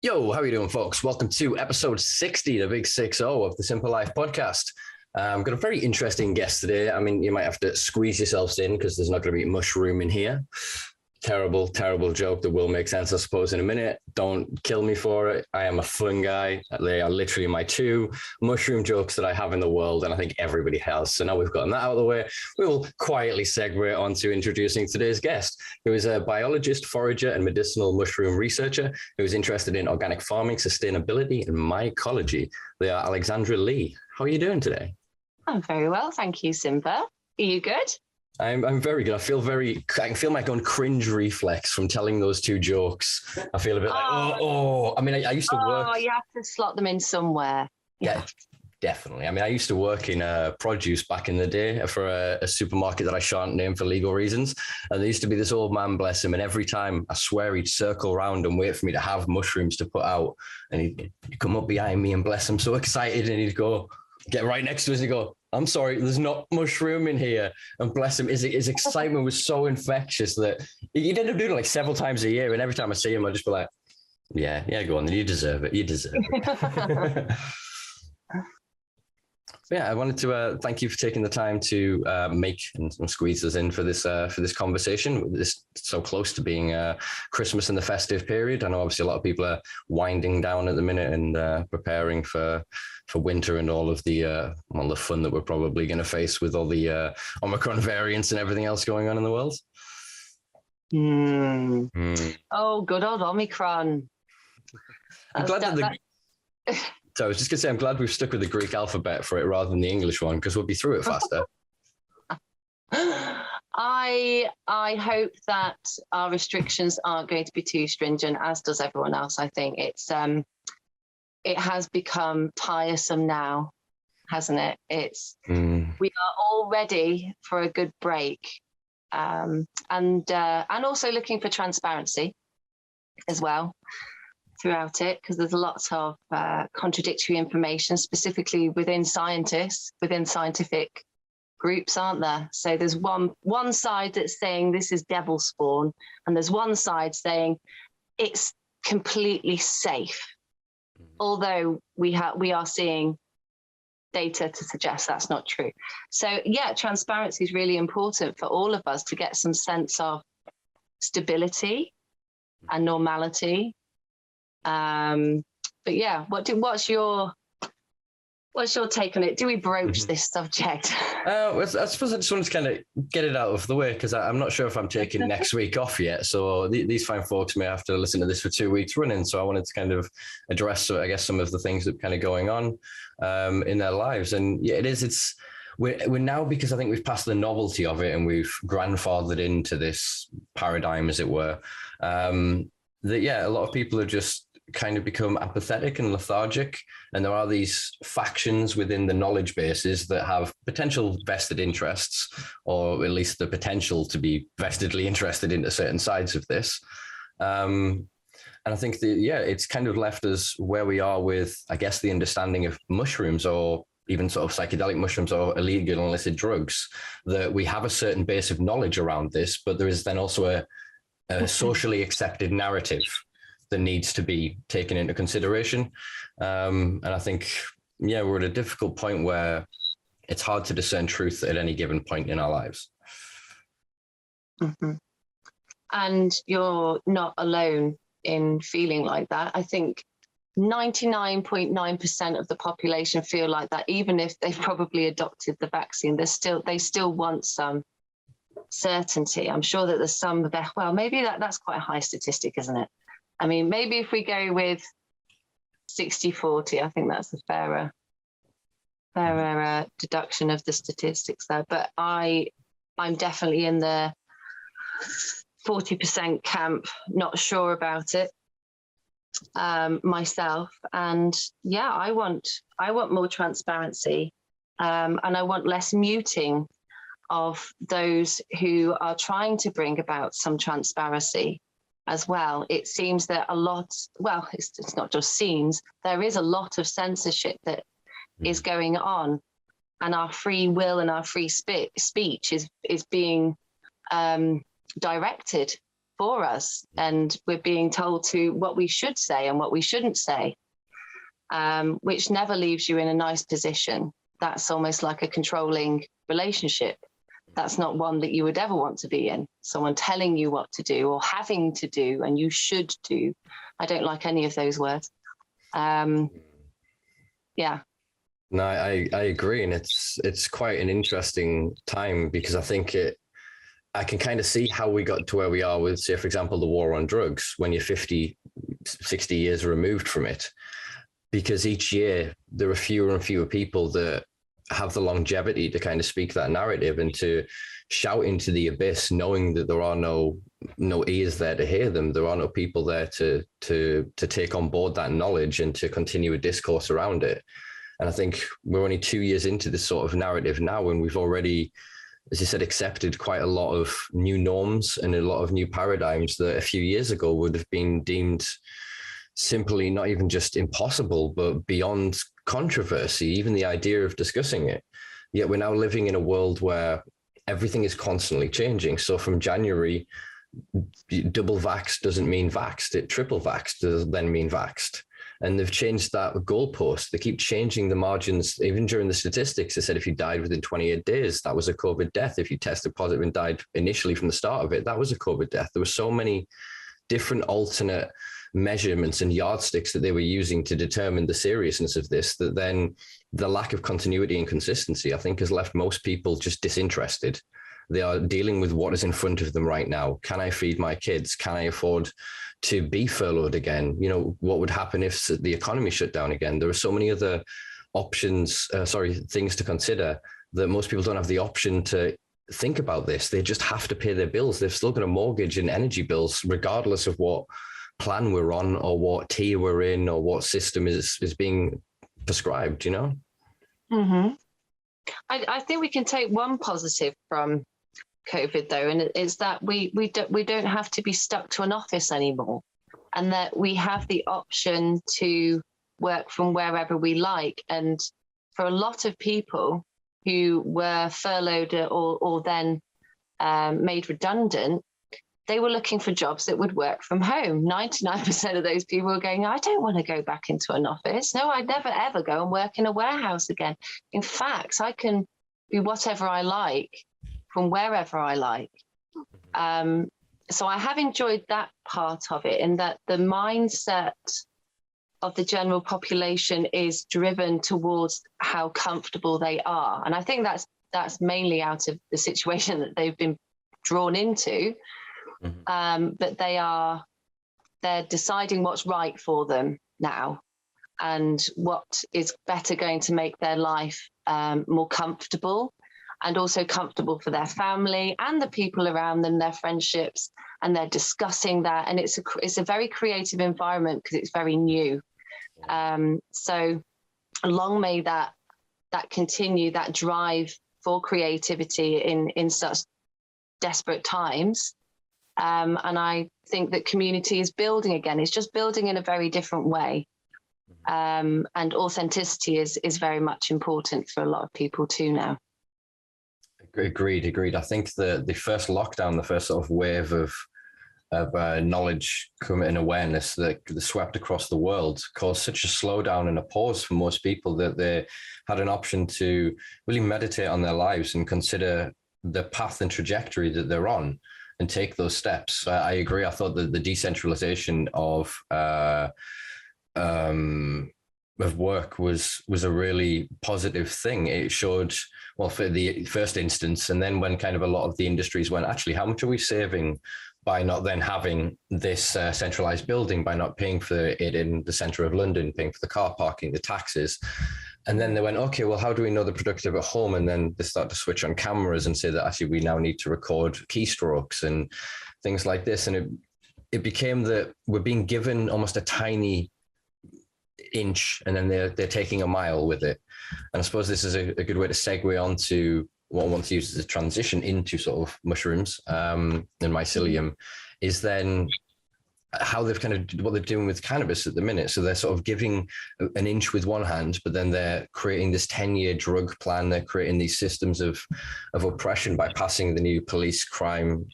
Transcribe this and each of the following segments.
Yo, how are you doing, folks? Welcome to episode 60, the big 60 of the Simpa Life Podcast. I've got a very interesting guest today. I mean, you might have to squeeze yourselves in because there's not going to be mushroom in here. Terrible, terrible joke that will make sense, I suppose, in a minute. Don't kill me for it. I am a fungi. They are literally my two mushroom jokes that I have in the world, and I think everybody has. So now we've gotten that out of the way, we will quietly segue on to introducing today's guest, who is a biologist, forager, and medicinal mushroom researcher who is interested in organic farming, sustainability, and mycology. They are Alexandra Lea. How are you doing today? I'm very well, thank you, Simpa. Are you good? I'm very good. I can feel my own cringe reflex from telling those two jokes. I feel a bit like, I mean, I used to work. Oh, you have to slot them in somewhere. Yeah, definitely. I mean, I used to work in produce back in the day for a supermarket that I shan't name for legal reasons. And there used to be this old man, bless him. And every time, I swear, he'd circle around and wait for me to have mushrooms to put out. And he'd come up behind me and bless him, so excited. And he'd go, get right next to us and go, I'm sorry, there's not mushroom in here. And bless him, his excitement was so infectious that he'd end up doing it like several times a year. And every time I see him, I'd just be like, yeah, go on, then you deserve it. You deserve it. Yeah, I wanted to thank you for taking the time to make and squeeze us in for this conversation. This so close to being Christmas and the festive period. I know obviously a lot of people are winding down at the minute and preparing for winter and all of the fun that we're probably going to face with all the Omicron variants and everything else going on in the world. Oh, good old Omicron. I'm glad So I was just going to say, I'm glad we've stuck with the Greek alphabet for it rather than the English one, because we'll be through it faster. I hope that our restrictions aren't going to be too stringent, as does everyone else. I think it has become tiresome now, hasn't it? We are all ready for a good break, and also looking for transparency as well throughout it, because there's lots of contradictory information, specifically within scientific groups, aren't there? So there's one side that's saying this is devil spawn, and there's one side saying it's completely safe, although we are seeing data to suggest that's not true. So yeah, transparency is really important for all of us to get some sense of stability and normality. But yeah, what's your take on it? Do we broach this subject? I suppose I just wanted to kind of get it out of the way, because I'm not sure if I'm taking next week off yet. So these fine folks may have to listen to this for 2 weeks running. So I wanted to kind of address, I guess, some of the things that are kind of going on in their lives. And yeah, we're now, because I think we've passed the novelty of it and we've grandfathered into this paradigm, as it were, that, yeah, a lot of people are just kind of become apathetic and lethargic, and there are these factions within the knowledge bases that have potential vested interests, or at least the potential to be vestedly interested into certain sides of this. And I think it's kind of left us where we are with, I guess, the understanding of mushrooms, or even sort of psychedelic mushrooms or illegal and illicit drugs, that we have a certain base of knowledge around this, but there is then also a socially accepted narrative that needs to be taken into consideration. And I think, we're at a difficult point where it's hard to discern truth at any given point in our lives. Mm-hmm. And you're not alone in feeling like that. I think 99.9% of the population feel like that, even if they've probably adopted the vaccine. They still want some certainty. I'm sure that there's some, maybe that's quite a high statistic, isn't it? I mean, maybe if we go with 60-40, I think that's a fairer deduction of the statistics there. But I'm definitely in the 40% camp, not sure about it myself. And yeah, I want more transparency, and I want less muting of those who are trying to bring about some transparency as well. It seems that it's not just seems, there is a lot of censorship that is going on, and our free will and our free speech is being directed for us, and we're being told to what we should say and what we shouldn't say, which never leaves you in a nice position. That's almost like a controlling relationship. That's not one that you would ever want to be in. Someone telling you what to do or having to do and you should do. I don't like any of those words. Yeah. No, I agree. And it's quite an interesting time, because I think I can kind of see how we got to where we are with, say, for example, the war on drugs, when you're 50, 60 years removed from it, because each year there are fewer and fewer people that have the longevity to kind of speak that narrative and to shout into the abyss, knowing that there are no ears there to hear them. There are no people there to take on board that knowledge and to continue a discourse around it. And I think we're only 2 years into this sort of narrative now, and we've already, as you said, accepted quite a lot of new norms and a lot of new paradigms that a few years ago would have been deemed simply not even just impossible, but beyond controversy, even the idea of discussing it. Yet we're now living in a world where everything is constantly changing. So from January, double vaxxed doesn't mean vaxxed. Triple vaxxed does then mean vaxxed. And they've changed that goalpost. They keep changing the margins. Even during the statistics, they said if you died within 28 days, that was a COVID death. If you tested positive and died initially from the start of it, that was a COVID death. There were so many different alternate measurements and yardsticks that they were using to determine the seriousness of this, that then the lack of continuity and consistency, I think, has left most people just disinterested. They are dealing with what is in front of them right now. Can I feed my kids? Can I afford to be furloughed again? You know, what would happen if the economy shut down again? There are so many other things to consider, that most people don't have the option to think about this. They just have to pay their bills. They've still got a mortgage and energy bills, regardless of what plan we're on or what tier we're in or what system is being prescribed, you know? Mm-hmm. I think we can take one positive from COVID, though, and it's that we don't have to be stuck to an office anymore, and that we have the option to work from wherever we like. And for a lot of people who were furloughed or then made redundant, they were looking for jobs that would work from home. 99% of those people were going, I don't want to go back into an office. No, I'd never, ever go and work in a warehouse again. In fact, I can be whatever I like from wherever I like. So I have enjoyed that part of it, in that the mindset of the general population is driven towards how comfortable they are. And I think that's mainly out of the situation that they've been drawn into. But they're deciding what's right for them now, and what is better going to make their life more comfortable, and also comfortable for their family and the people around them, their friendships, and they're discussing that. And it's a very creative environment because it's very new. So long may that continue, that drive for creativity in such desperate times. And I think that community is building again. It's just building in a very different way. And authenticity is very much important for a lot of people too now. Agreed. I think the first lockdown, the first sort of wave of knowledge and awareness that swept across the world caused such a slowdown and a pause for most people that they had an option to really meditate on their lives and consider the path and trajectory that they're on and take those steps. I agree. I thought that the decentralization of work was a really positive thing. It showed, well, for the first instance, and then when kind of a lot of the industries went, actually, how much are we saving by not then having this centralized building, by not paying for it in the center of London, paying for the car parking, the taxes. And then they went, okay, well, how do we know they're productive at home? And then they start to switch on cameras and say that actually we now need to record keystrokes and things like this. And it became that we're being given almost a tiny inch, and then they're taking a mile with it. And I suppose this is a good way to segue on to what I want to use as a transition into sort of mushrooms and mycelium, is then how they've kind of what they're doing with cannabis at the minute. So they're sort of giving an inch with one hand, but then they're creating this 10-year drug plan. They're creating these systems of oppression by passing the new police crime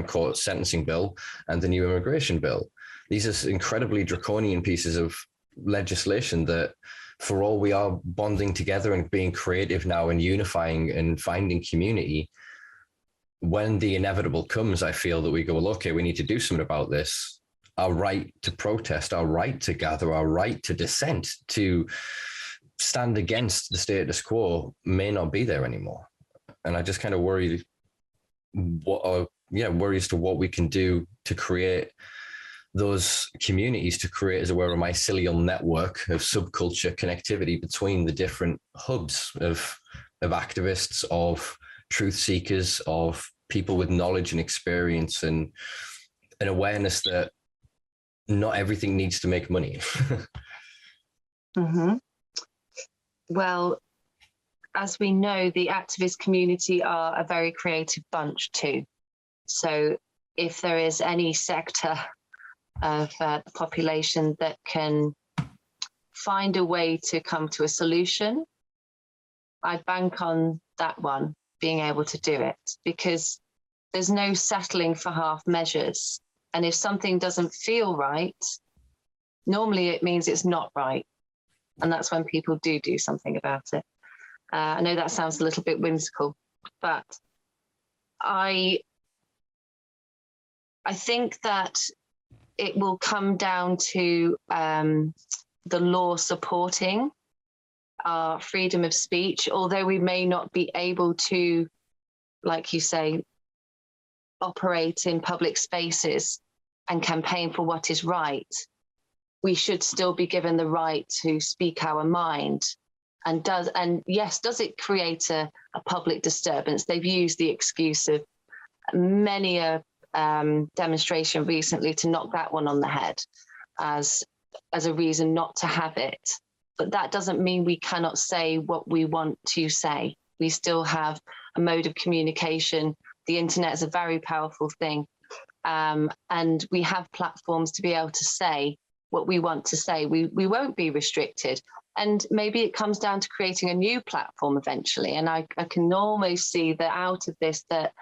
court sentencing bill and the new immigration bill. These are incredibly draconian pieces of legislation that, for all we are bonding together and being creative now and unifying and finding community, when the inevitable comes, I feel that we go, well, okay, we need to do something about this. Our right to protest, our right to gather, our right to dissent, to stand against the status quo may not be there anymore. And I just kind of worry as to what we can do to create those communities, to create, as it were, a mycelial network of subculture connectivity between the different hubs of activists, of truth seekers, of people with knowledge and experience, and an awareness that not everything needs to make money. Mm-hmm. Well, as we know, the activist community are a very creative bunch too. So if there is any sector of the population that can find a way to come to a solution, I bank on that one being able to do it, because there's no settling for half measures. And if something doesn't feel right, normally it means it's not right. And that's when people do something about it. I know that sounds a little bit whimsical, but I think that it will come down to the law supporting our freedom of speech, although we may not be able to, like you say, operate in public spaces and campaign for what is right. We should still be given the right to speak our mind. And yes, does it create a public disturbance? They've used the excuse of many a demonstration recently to knock that one on the head as a reason not to have it. But that doesn't mean we cannot say what we want to say. We still have a mode of communication. The internet is a very powerful thing. And we have platforms to be able to say what we want to say. We won't be restricted. And maybe it comes down to creating a new platform eventually. And I can almost see that out of this, that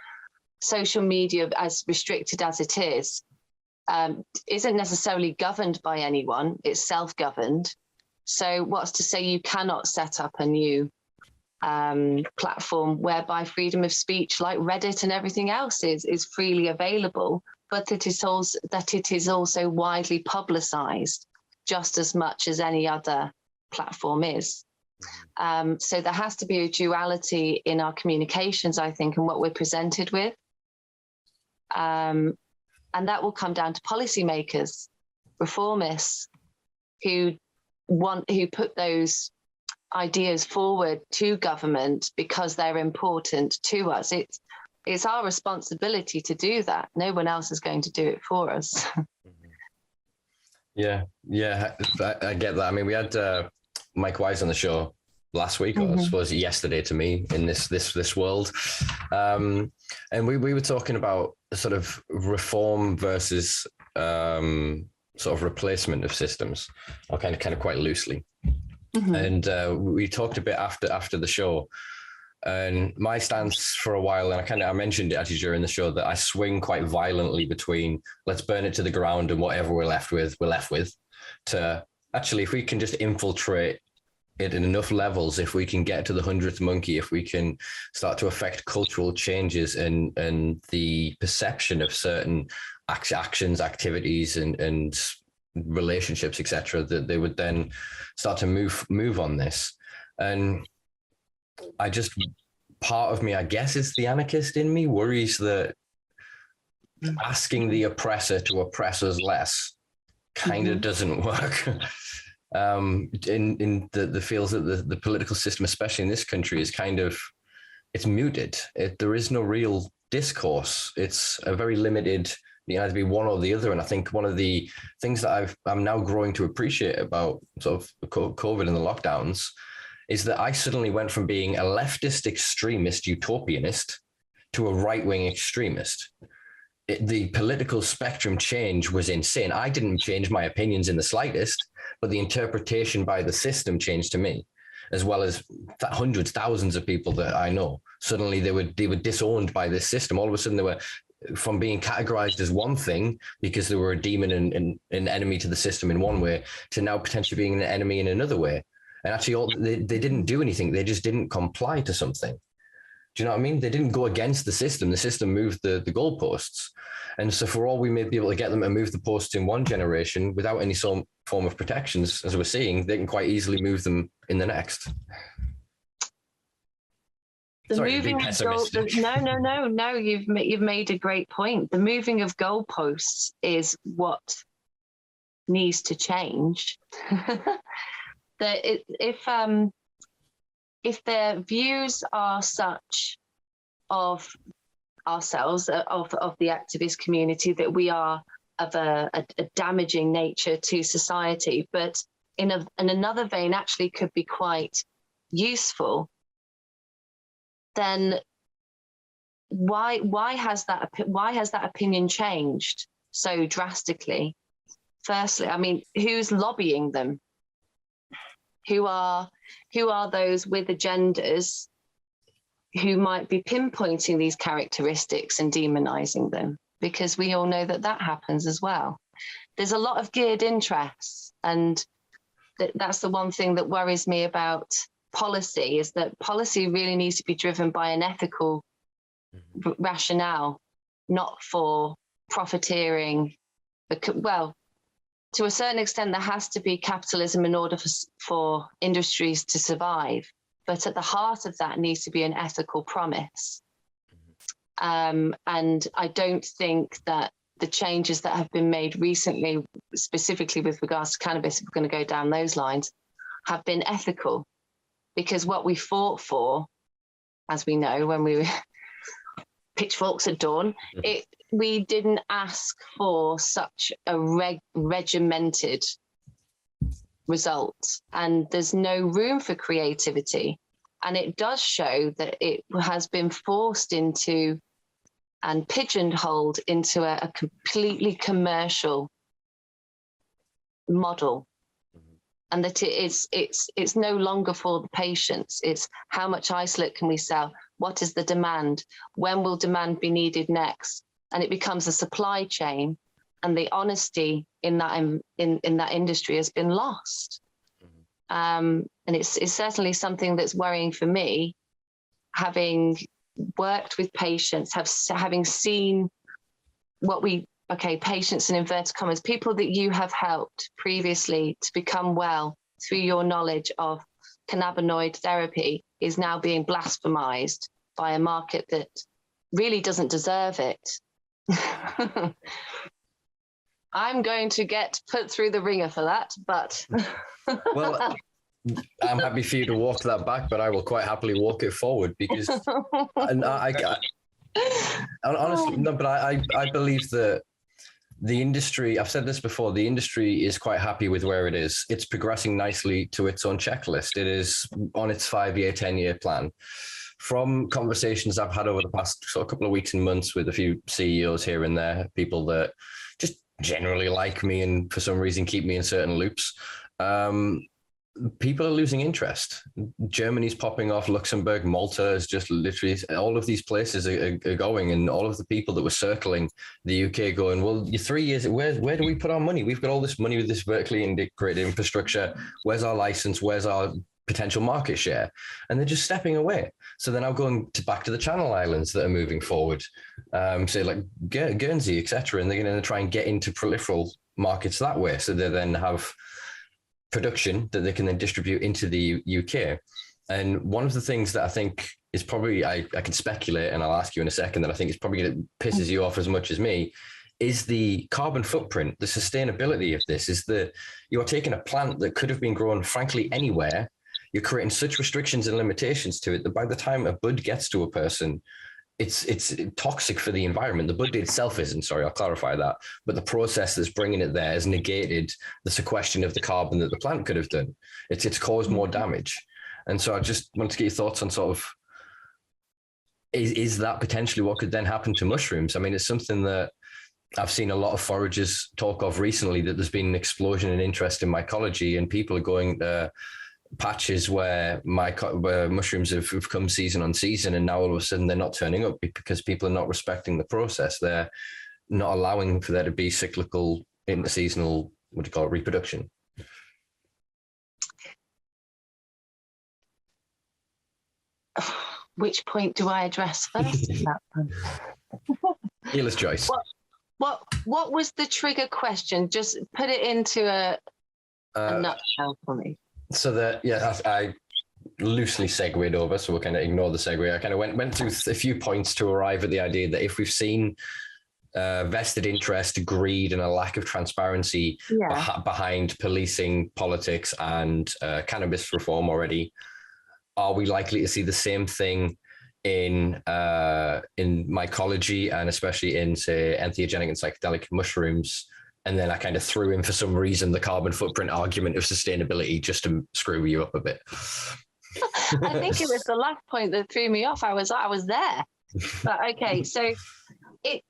social media, as restricted as it is, isn't necessarily governed by anyone. It's self-governed. So what's to say you cannot set up a new platform whereby freedom of speech, like Reddit and everything else, is freely available, but that it is also widely publicized just as much as any other platform is. So there has to be a duality in our communications, I think, and what we're presented with. And that will come down to policymakers, reformists, who put those ideas forward to government because they're important to us. It's our responsibility to do that. No one else is going to do it for us. Yeah, I get that. I mean, we had Mike Wise on the show last week, or I suppose yesterday to me, in this world, and we were talking about sort of reform versus sort of replacement of systems, or kind of quite loosely. And we talked a bit after the show, and my stance for a while, and I mentioned it actually during the show, that I swing quite violently between let's burn it to the ground and whatever we're left with, to actually, if we can just infiltrate it in enough levels, if we can get to the 100th monkey, if we can start to affect cultural changes and the perception of certain actions, activities, and relationships, etc., that they would then start to move on this. And I just, part of me, I guess it's the anarchist in me, worries that asking the oppressor to oppress us less kind of doesn't work. In the fields that the political system, especially in this country, is it's muted. There is no real discourse. It's a very limited, you have to be one or the other. And I think one of the things that I'm now growing to appreciate about sort of COVID and the lockdowns is that I suddenly went from being a leftist extremist utopianist to a right-wing extremist. the political spectrum change was insane. I didn't change my opinions in the slightest, but the interpretation by the system changed to me, as well as hundreds, thousands of people that I know. Suddenly they were disowned by this system. All of a sudden they were from being categorized as one thing because they were a demon and an enemy to the system in one way, to now potentially being an enemy in another way. And actually they didn't do anything. They just didn't comply to something. Do you know what I mean? They didn't go against the system. The system moved the goalposts. And so for all we may be able to get them to move the posts in one generation without any form of protections, as we're seeing, they can quite easily move them in the next. No, you've made a great point. The moving of goalposts is what needs to change. If their views are such of ourselves, of the activist community, that we are of a damaging nature to society, but in another vein actually could be quite useful, then why has that opinion changed so drastically? Firstly, I mean, who's lobbying them? Who are those with agendas who might be pinpointing these characteristics and demonizing them? Because we all know that happens as well. There's a lot of geared interests, and that's the one thing that worries me about policy, is that policy really needs to be driven by an ethical rationale, not for profiteering. Well, to a certain extent, there has to be capitalism in order for industries to survive. But at the heart of that needs to be an ethical promise. And I don't think that the changes that have been made recently, specifically with regards to cannabis, if we're going to go down those lines, have been ethical. Because what we fought for, as we know, when we were pitchforks at dawn, we didn't ask for such a regimented result, and there's no room for creativity. And it does show that it has been forced into and pigeonholed into a completely commercial model, and that it's no longer for the patients. It's how much isolate can we sell? What is the demand? When will demand be needed next? And it becomes a supply chain, and the honesty in that in that industry has been lost. And it's certainly something that's worrying for me, having worked with patients, having seen patients in inverted commas, people that you have helped previously to become well through your knowledge of cannabinoid therapy, is now being blasphemized by a market that really doesn't deserve it. I'm going to get put through the ringer for that, but well, I'm happy for you to walk that back, but I will quite happily walk it forward, because honestly, no, but I believe that the industry, I've said this before, the industry is quite happy with where it is. It's progressing nicely to its own checklist. It is on its 5-year, 10-year plan. From conversations I've had over the past couple of weeks and months with a few CEOs here and there, people that just generally like me and for some reason keep me in certain loops, people are losing interest. Germany's popping off, Luxembourg, Malta is just literally, all of these places are going, and all of the people that were circling the UK going, well, you're 3 years, where do we put our money? We've got all this money with this vertically integrated infrastructure. Where's our license? Where's our potential market share? And they're just stepping away. So they're now going back to the Channel Islands that are moving forward, say like Guernsey, etc. And they're going to try and get into peripheral markets that way. So they then have production that they can then distribute into the UK. And one of the things that I think is probably, I can speculate, and I'll ask you in a second, that I think is probably going to pisses you off as much as me, is the carbon footprint, the sustainability of this. Is that you're taking a plant that could have been grown frankly anywhere. You're creating such restrictions and limitations to it that by the time a bud gets to a person, it's toxic for the environment. The bud itself isn't, sorry, I'll clarify that. But the process that's bringing it there has negated the sequestration of the carbon that the plant could have done. It's caused more damage. And so I just want to get your thoughts on sort of, is that potentially what could then happen to mushrooms? I mean, it's something that I've seen a lot of foragers talk of recently, that there's been an explosion in interest in mycology, and people are going to patches where mushrooms have come season on season, and now all of a sudden they're not turning up because people are not respecting the process. They're not allowing for there to be cyclical, interseasonal, what do you call it, reproduction. Which point do I address first? Healer's choice. What was the trigger question? Just put it into a nutshell for me. So that, I loosely segued over, so we'll kind of ignore the segue. I kind of went through a few points to arrive at the idea that if we've seen vested interest, greed, and a lack of transparency behind policing, politics, and cannabis reform already, are we likely to see the same thing in mycology, and especially in, say, entheogenic and psychedelic mushrooms? And then I kind of threw in, for some reason, the carbon footprint argument of sustainability just to screw you up a bit. I think it was the last point that threw me off. I was there. But okay, so it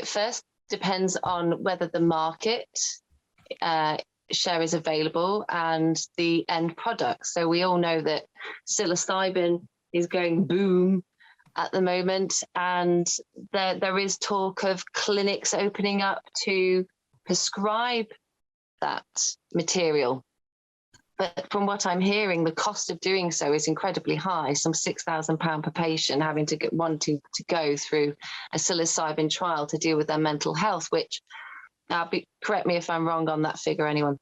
first depends on whether the market share is available and the end product. So we all know that psilocybin is going boom at the moment, and there is talk of clinics opening up to prescribe that material. But from what I'm hearing, the cost of doing so is incredibly high, some £6,000 per patient wanting to go through a psilocybin trial to deal with their mental health, which, correct me if I'm wrong on that figure, anyone,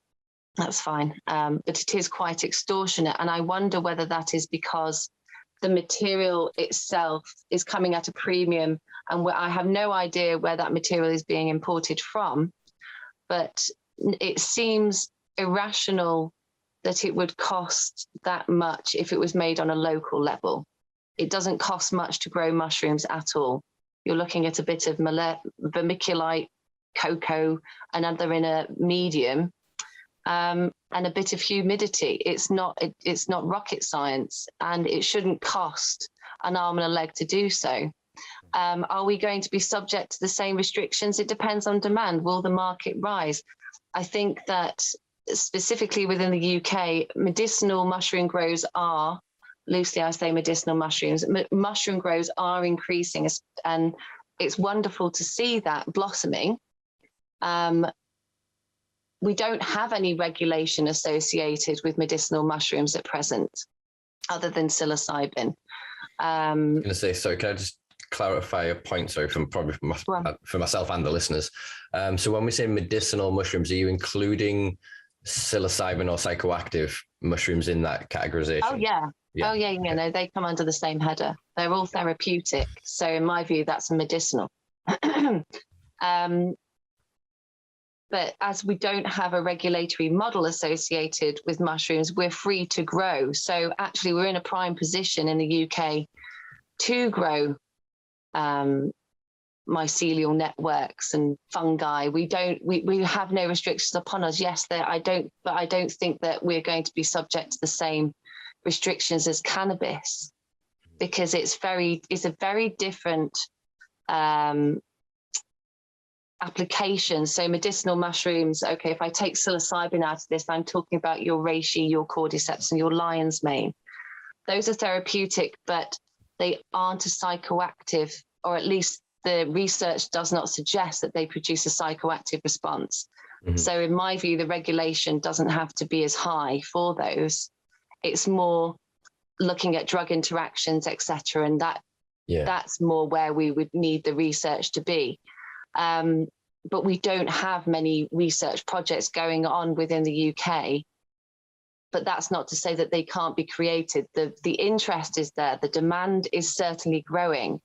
that's fine. But it is quite extortionate. And I wonder whether that is because the material itself is coming at a premium, and I have no idea where that material is being imported from, but it seems irrational that it would cost that much if it was made on a local level. It doesn't cost much to grow mushrooms at all. You're looking at a bit of vermiculite, cocoa, another in a medium, and a bit of humidity. It's not rocket science, and it shouldn't cost an arm and a leg to do so. Are we going to be subject to the same restrictions? It depends on demand. Will the market rise? I think that specifically within the UK, medicinal mushroom grows are, loosely I say medicinal mushrooms, mushroom grows are increasing, and it's wonderful to see that blossoming. We don't have any regulation associated with medicinal mushrooms at present, other than psilocybin. I'm going to say, sorry, can I just clarify a point, sorry, for myself and the listeners. So when we say medicinal mushrooms, are you including psilocybin or psychoactive mushrooms in that categorization? Oh, yeah. No, they come under the same header. They're all therapeutic. So in my view, that's a medicinal. But as we don't have a regulatory model associated with mushrooms, we're free to grow. So actually, we're in a prime position in the UK to grow mycelial networks and fungi. We have no restrictions upon us. Yes, I don't think that we're going to be subject to the same restrictions as cannabis, because it's a very different application. So medicinal mushrooms, okay, if I take psilocybin out of this, I'm talking about your reishi, your cordyceps, and your lion's mane. Those are therapeutic, but they aren't a psychoactive, or at least the research does not suggest that they produce a psychoactive response. Mm-hmm. So in my view, the regulation doesn't have to be as high for those. It's more looking at drug interactions, etc., and that's more where we would need the research to be. But we don't have many research projects going on within the UK. But that's not to say that they can't be created. The interest is there. The demand is certainly growing.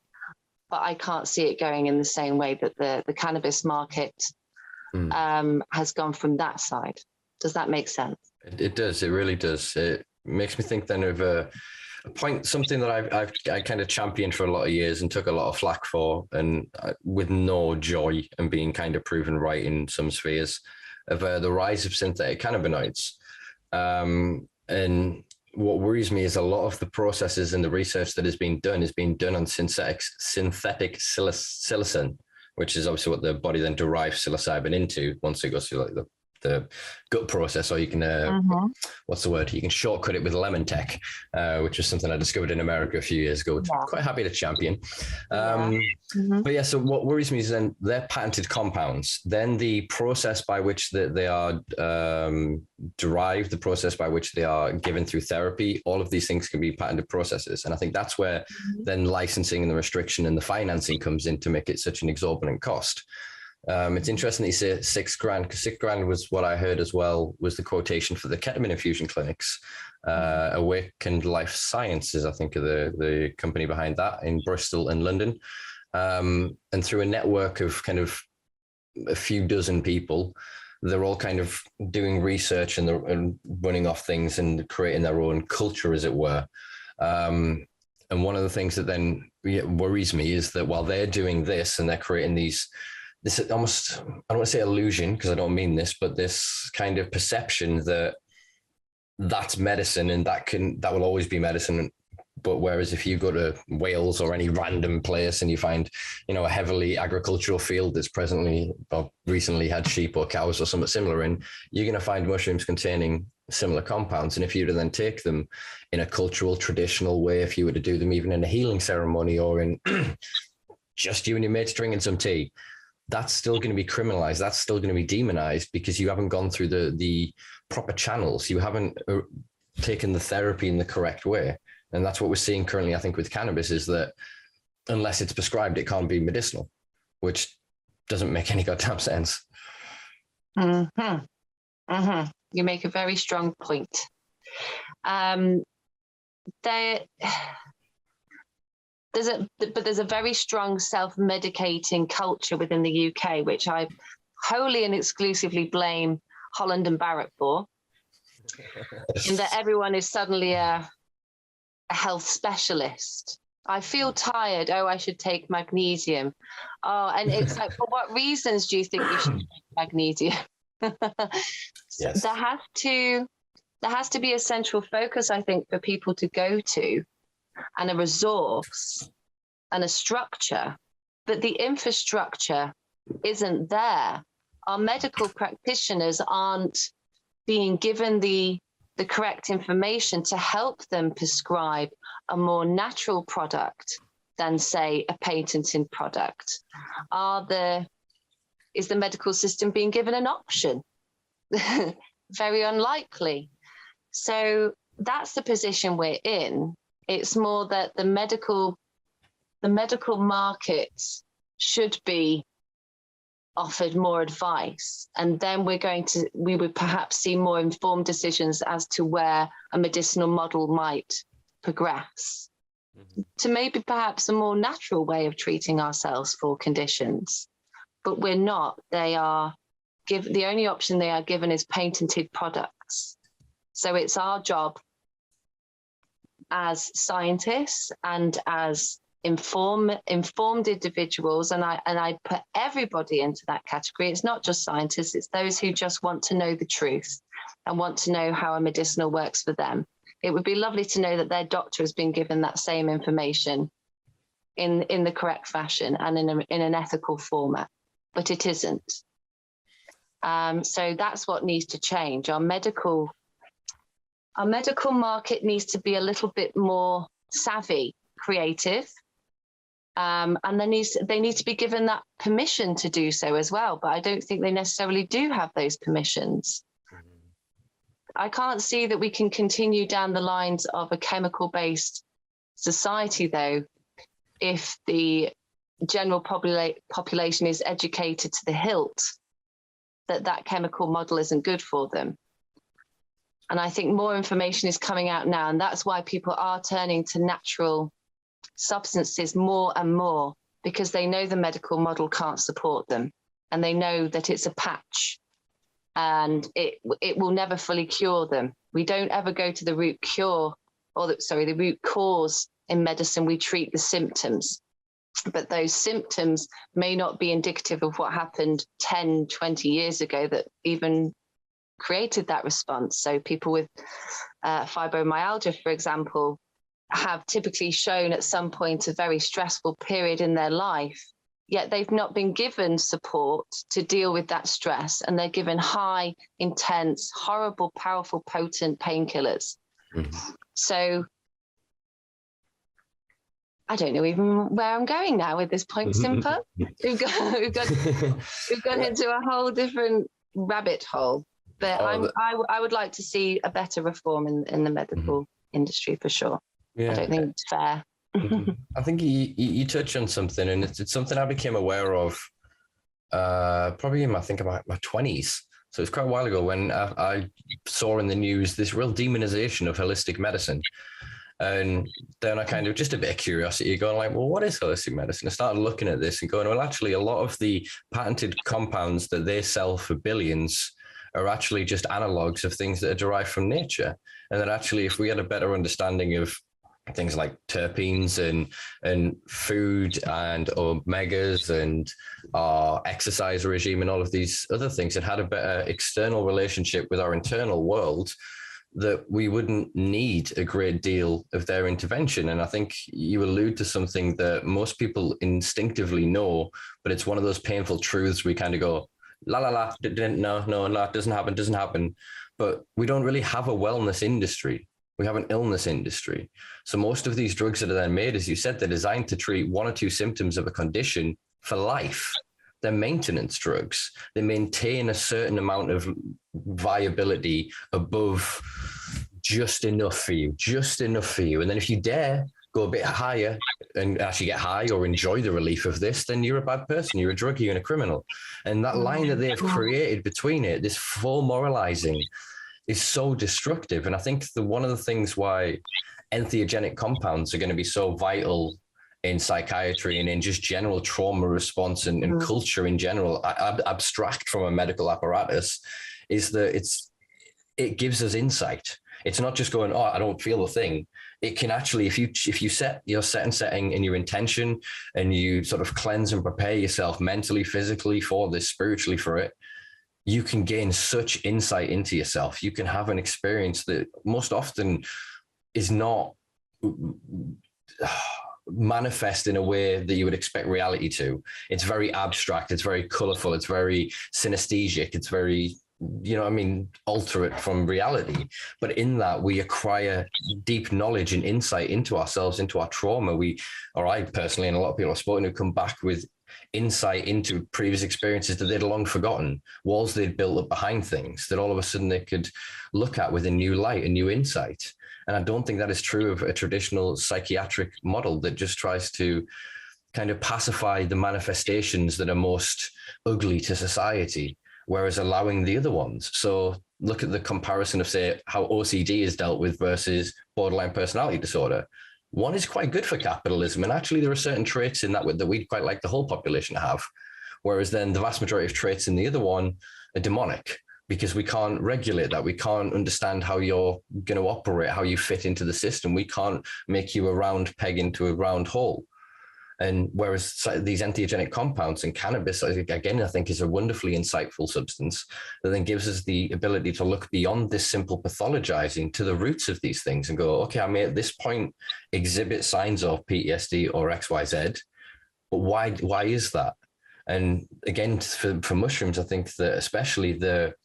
But I can't see it going in the same way that the cannabis market has gone from that side. Does that make sense? It does. It really does. It makes me think then of a point, something that I kind of championed for a lot of years and took a lot of flack for, and with no joy, and being kind of proven right in some spheres, of the rise of synthetic cannabinoids. And what worries me is a lot of the processes and the research that is being done on synthetic psilocin, which is obviously what the body then derives psilocybin into once it goes through like the gut process, or you can what's the word? You can shortcut it with lemon tech, which was something I discovered in America a few years ago, which I'm quite happy to champion. But yeah, so what worries me is then they're patented compounds. Then the process by which they are derived, the process by which they are given through therapy, all of these things can be patented processes. And I think that's where then licensing and the restriction and the financing comes in to make it such an exorbitant cost. It's interesting that you say $6,000, because $6,000 was what I heard as well, was the quotation for the ketamine infusion clinics. Awakened Life Sciences, I think, are the company behind that in Bristol and London. And through a network of kind of a few dozen people, they're all kind of doing research and running off things and creating their own culture, as it were. And one of the things that then worries me is that while they're doing this and they're creating this almost, I don't want to say illusion, because I don't mean this, but this kind of perception that that's medicine and that will always be medicine. But whereas if you go to Wales or any random place and you find, a heavily agricultural field that's recently had sheep or cows or something similar in, you're going to find mushrooms containing similar compounds. And if you were to then take them in a cultural, traditional way, if you were to do them even in a healing ceremony or in just you and your mates drinking some tea, that's still going to be criminalized. That's still going to be demonized because you haven't gone through the proper channels. You haven't taken the therapy in the correct way. And that's what we're seeing currently, I think, with cannabis, is that unless it's prescribed, it can't be medicinal, which doesn't make any goddamn sense. You make a very strong point. There's a very strong self-medicating culture within the UK, which I wholly and exclusively blame Holland and Barrett for, in that everyone is suddenly a health specialist. I feel tired. Oh, I should take magnesium. Oh, and it's like, for what reasons do you think you should take magnesium? Yes. There has to be a central focus, I think, for people to go to, and a resource and a structure, but the infrastructure isn't there. Our medical practitioners aren't being given the correct information to help them prescribe a more natural product than, say, a patented product. Is the medical system being given an option? Very unlikely. So that's the position we're in. It's more that the medical markets should be offered more advice, and then we would perhaps see more informed decisions as to where a medicinal model might progress to maybe perhaps a more natural way of treating ourselves for conditions. But we're not. The only option they are given is patented products. So it's our job as scientists and as informed individuals, and I put everybody into that category. It's not just scientists, it's those who just want to know the truth and want to know how a medicinal works for them. It would be lovely to know that their doctor has been given that same information in the correct fashion and in an ethical format, but it isn't. So that's what needs to change. Our medical market needs to be a little bit more savvy, creative, and they need to be given that permission to do so as well. But I don't think they necessarily do have those permissions. I can't see that we can continue down the lines of a chemical-based society, though, if the general population is educated to the hilt that chemical model isn't good for them. And I think more information is coming out now, and that's why people are turning to natural substances more and more, because they know the medical model can't support them, and they know that it's a patch and it will never fully cure them. We don't ever go to the root cure, the root cause in medicine. We treat the symptoms, but those symptoms may not be indicative of what happened 10, 20 years ago that even created that response. So people with fibromyalgia, for example, have typically shown at some point a very stressful period in their life, yet they've not been given support to deal with that stress. And they're given high, intense, horrible, powerful, potent painkillers. Mm-hmm. So I don't know even where I'm going now with this point, Simpa. We've gone into a whole different rabbit hole. But I would like to see a better reform in the medical industry for sure. Yeah. I don't think it's fair. I think you touch on something, and it's something I became aware of probably in my 20s. So it's quite a while ago when I saw in the news this real demonization of holistic medicine. And then I kind of, just a bit of curiosity, going like, well, what is holistic medicine? I started looking at this and going, well, actually, a lot of the patented compounds that they sell for billions are actually just analogs of things that are derived from nature. And that actually, if we had a better understanding of things like terpenes and food and omegas and our exercise regime and all of these other things, and had a better external relationship with our internal world, that we wouldn't need a great deal of their intervention. And I think you allude to something that most people instinctively know, but it's one of those painful truths we kind of go, no, it doesn't happen. But we don't really have a wellness industry. We have an illness industry. So most of these drugs that are then made, as you said, they're designed to treat one or two symptoms of a condition for life. They're maintenance drugs. They maintain a certain amount of viability above just enough for you. And then if you dare go a bit higher and actually get high or enjoy the relief of this, then you're a bad person, you're a druggie and a criminal. And that line that they have created between it, this full moralizing, is so destructive. And I think one of the things why entheogenic compounds are going to be so vital in psychiatry and in just general trauma response and culture in general, abstract from a medical apparatus, is that it gives us insight. It's not just going, I don't feel a thing. It can actually, if you set your setting and your intention, and you sort of cleanse and prepare yourself mentally, physically for this, spiritually for it, you can gain such insight into yourself. You can have an experience that most often is not manifest in a way that you would expect reality to. It's very abstract. It's very colorful. It's very synesthesic. It's very, alterate from reality. But in that, we acquire deep knowledge and insight into ourselves, into our trauma. I personally, and a lot of people I've spoken to, come back with insight into previous experiences that they'd long forgotten, walls they'd built up behind things that all of a sudden they could look at with a new light, a new insight. And I don't think that is true of a traditional psychiatric model that just tries to kind of pacify the manifestations that are most ugly to society, whereas allowing the other ones. So look at the comparison of, say, how OCD is dealt with versus borderline personality disorder. One is quite good for capitalism, and actually there are certain traits in that we'd quite like the whole population to have, whereas then the vast majority of traits in the other one are demonic, because we can't regulate that. We can't understand how you're going to operate, how you fit into the system. We can't make you a round peg into a round hole. And whereas these entheogenic compounds and cannabis, again, I think is a wonderfully insightful substance that then gives us the ability to look beyond this simple pathologizing to the roots of these things and go, okay, I may at this point exhibit signs of PTSD or XYZ, but why is that? And again, for mushrooms, I think that especially the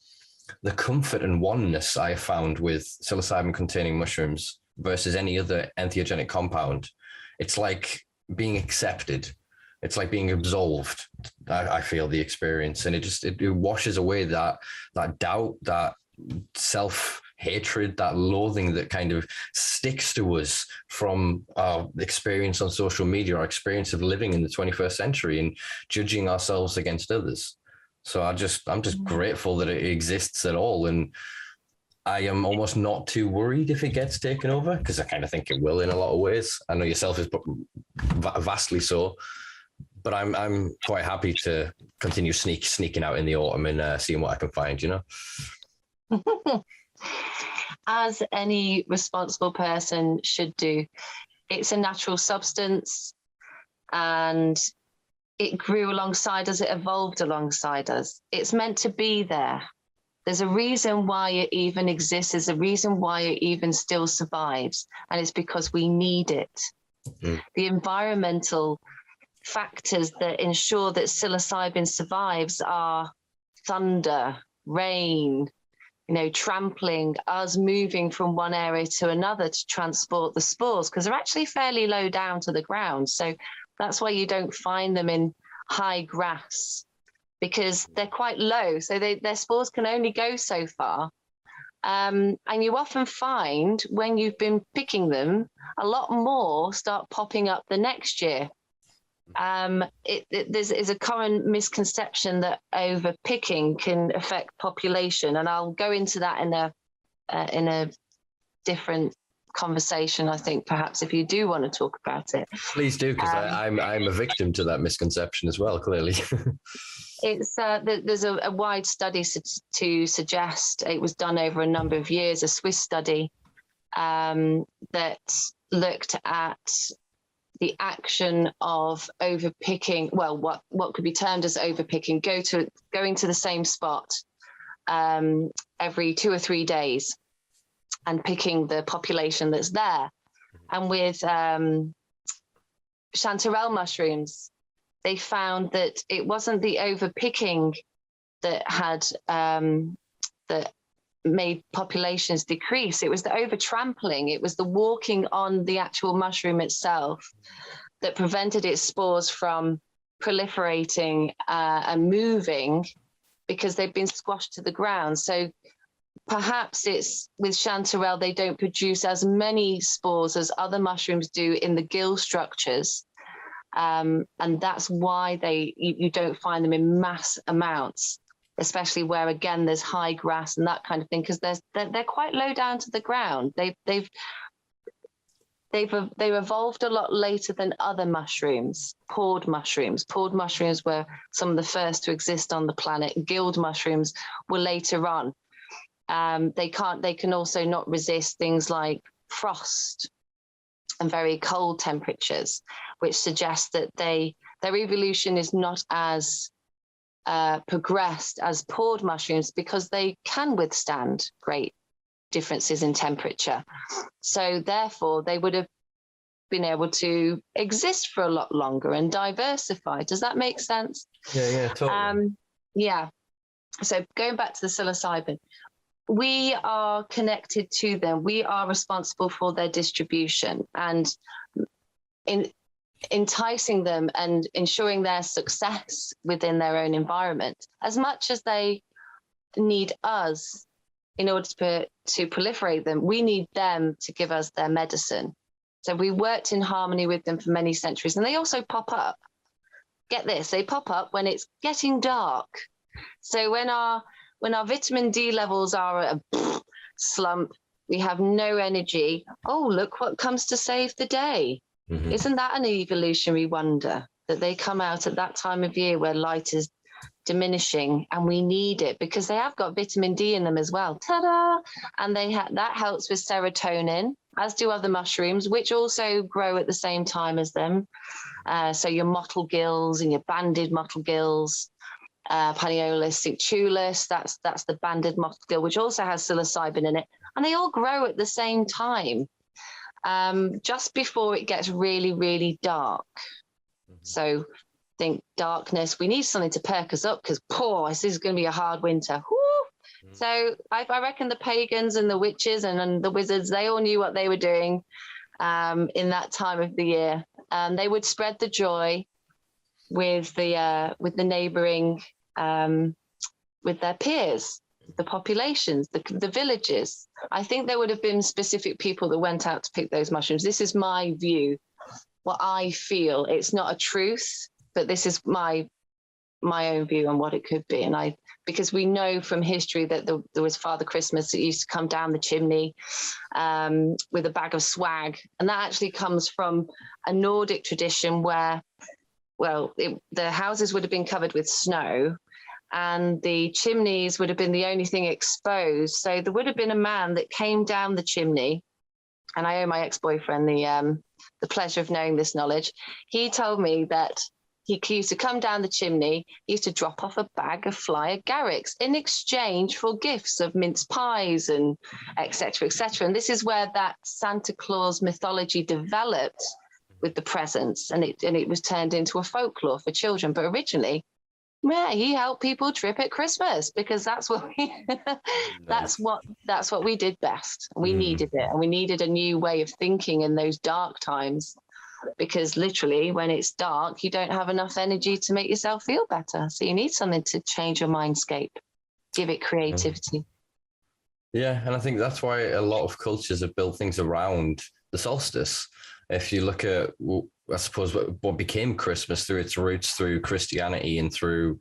comfort and oneness I have found with psilocybin-containing mushrooms versus any other entheogenic compound, it's like being accepted. It's like being absolved. I feel the experience, and it washes away that doubt, that self-hatred, that loathing that kind of sticks to us from our experience on social media, our experience of living in the 21st century and judging ourselves against others. So I'm just grateful that it exists at all. And I am almost not too worried if it gets taken over, because I kind of think it will in a lot of ways. I know yourself is vastly so, but I'm quite happy to continue sneaking out in the autumn and seeing what I can find, As any responsible person should do. It's a natural substance, and it grew alongside us, it evolved alongside us. It's meant to be there. There's a reason why it even exists. There's a reason why it even still survives. And it's because we need it. Mm. The environmental factors that ensure that psilocybin survives are thunder, rain, trampling, us moving from one area to another to transport the spores, because they're actually fairly low down to the ground. So that's why you don't find them in high grass, because they're quite low. So their spores can only go so far. And you often find when you've been picking them, a lot more start popping up the next year. There's a common misconception that overpicking can affect population, and I'll go into that in a different conversation. I think perhaps if you do want to talk about it, please do, because I'm a victim to that misconception as well. Clearly, it's there's a wide study to suggest, it was done over a number of years, a Swiss study that looked at the action of overpicking, well, what could be termed as overpicking, going to the same spot every 2 or 3 days and picking the population that's there. And with chanterelle mushrooms, they found that it wasn't the overpicking that had that made populations decrease. It was the overtrampling. It was the walking on the actual mushroom itself that prevented its spores from proliferating and moving, because they've been squashed to the ground. So perhaps it's with chanterelle, they don't produce as many spores as other mushrooms do in the gill structures. And that's why you don't find them in mass amounts, especially where, again, there's high grass and that kind of thing, because they're quite low down to the ground. They've evolved a lot later than other mushrooms. Pored mushrooms were some of the first to exist on the planet. Gilled mushrooms were later on. They can also not resist things like frost and very cold temperatures, which suggests that their evolution is not as progressed as pored mushrooms, because they can withstand great differences in temperature. So therefore, they would have been able to exist for a lot longer and diversify. Does that make sense? Yeah, totally. Yeah. So going back to the psilocybin, we are connected to them. We are responsible for their distribution, and in enticing them and ensuring their success within their own environment. As much as they need us in order to proliferate them, we need them to give us their medicine. So we worked in harmony with them for many centuries, and they also pop up. Get this, they pop up when it's getting dark. So when our vitamin D levels are at a slump, we have no energy. Oh, look what comes to save the day. Mm-hmm. Isn't that an evolutionary wonder that they come out at that time of year where light is diminishing, and we need it because they have got vitamin D in them as well. Ta-da! And that helps with serotonin, as do other mushrooms, which also grow at the same time as them. So your mottle gills and your banded mottle gills, Panaeolus cinctulus, that's the banded mottle gill, which also has psilocybin in it. And they all grow at the same time, just before it gets really, really dark. Mm-hmm. So think darkness, we need something to perk us up, because this is going to be a hard winter. Mm-hmm. So I reckon the pagans and the witches and the wizards, they all knew what they were doing in that time of the year. They would spread the joy with the neighboring, with their peers, the populations, the villages. I think there would have been specific people that went out to pick those mushrooms. This is my view, what I feel. It's not a truth, but this is my own view on what it could be. And because we know from history that there was Father Christmas that used to come down the chimney with a bag of swag. And that actually comes from a Nordic tradition where, the houses would have been covered with snow, and the chimneys would have been the only thing exposed. So there would have been a man that came down the chimney, and I owe my ex-boyfriend the pleasure of knowing this knowledge. He told me that he used to come down the chimney. He used to drop off a bag of fly agarics in exchange for gifts of mince pies and et cetera, et cetera. And this is where that Santa Claus mythology developed with the presents, and it was turned into a folklore for children. But originally, yeah, he helped people trip at Christmas because that's what that's what we did best. We needed it, and we needed a new way of thinking in those dark times, because literally when it's dark, you don't have enough energy to make yourself feel better. So you need something to change your mindscape, give it creativity. Yeah, and I think that's why a lot of cultures have built things around the solstice. If you look at, I suppose, what became Christmas through its roots through Christianity and through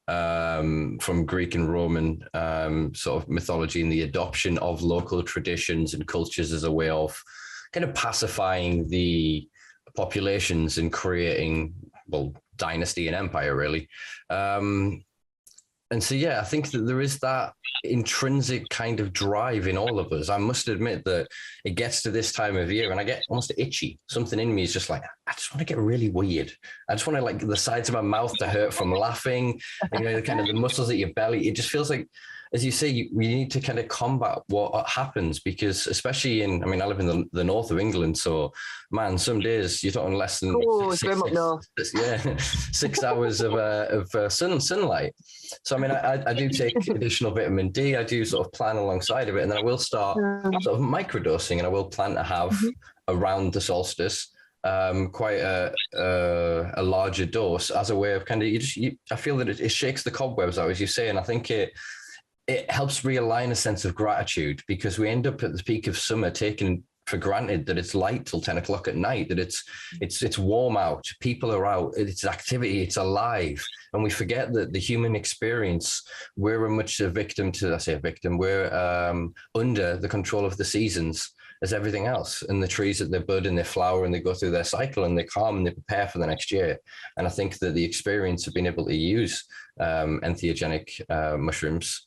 from Greek and Roman sort of mythology and the adoption of local traditions and cultures as a way of kind of pacifying the populations and creating, well, dynasty and empire, really. And so, yeah, I think that there is that intrinsic kind of drive in all of us. I must admit that it gets to this time of year and I get almost itchy. Something in me is just like, I just want to get really weird. I just want to, like, the sides of my mouth to hurt from laughing, and, you know, kind of the muscles at your belly. It just feels like, as you say, we need to kind of combat what happens, because especially in, I mean, I live in the north of England, so man, some days you're talking less than 6 hours of sunlight. So I mean, I do take additional vitamin D. I do sort of plan alongside of it, and then I will start sort of microdosing, and I will plan to have around the solstice quite a larger dose as a way of kind of I feel that it shakes the cobwebs out, as you say, and I think it helps realign a sense of gratitude, because we end up at the peak of summer taking for granted that it's light till 10 o'clock at night, that it's warm out, people are out, it's activity, it's alive. And we forget that the human experience, we're much a victim to, I say a victim, we're under the control of the seasons as everything else. And the trees that they bud and they flower and they go through their cycle and they calm and they prepare for the next year. And I think that the experience of being able to use entheogenic mushrooms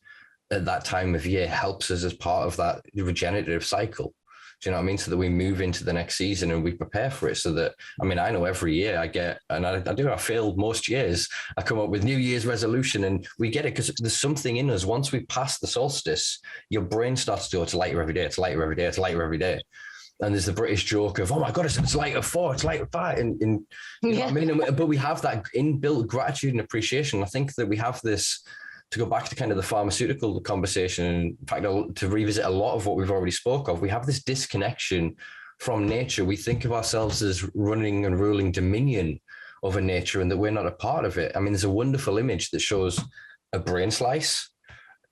at that time of year helps us as part of that regenerative cycle. Do you know what I mean? So that we move into the next season and we prepare for it. So that, I mean, I know every year I get, and I fail most years, I come up with New Year's resolution, and we get it because there's something in us. Once we pass the solstice, your brain starts to go, it's lighter every day, it's lighter every day, it's lighter every day. And there's the British joke of, oh my God, it's light at 4, it's light at 5. And you know what I mean? But we have that inbuilt gratitude and appreciation. I think that we have this, to go back to kind of the pharmaceutical conversation, in fact, to revisit a lot of what we've already spoke of, we have this disconnection from nature. We think of ourselves as running and ruling dominion over nature, and that we're not a part of it. I mean, there's a wonderful image that shows a brain slice,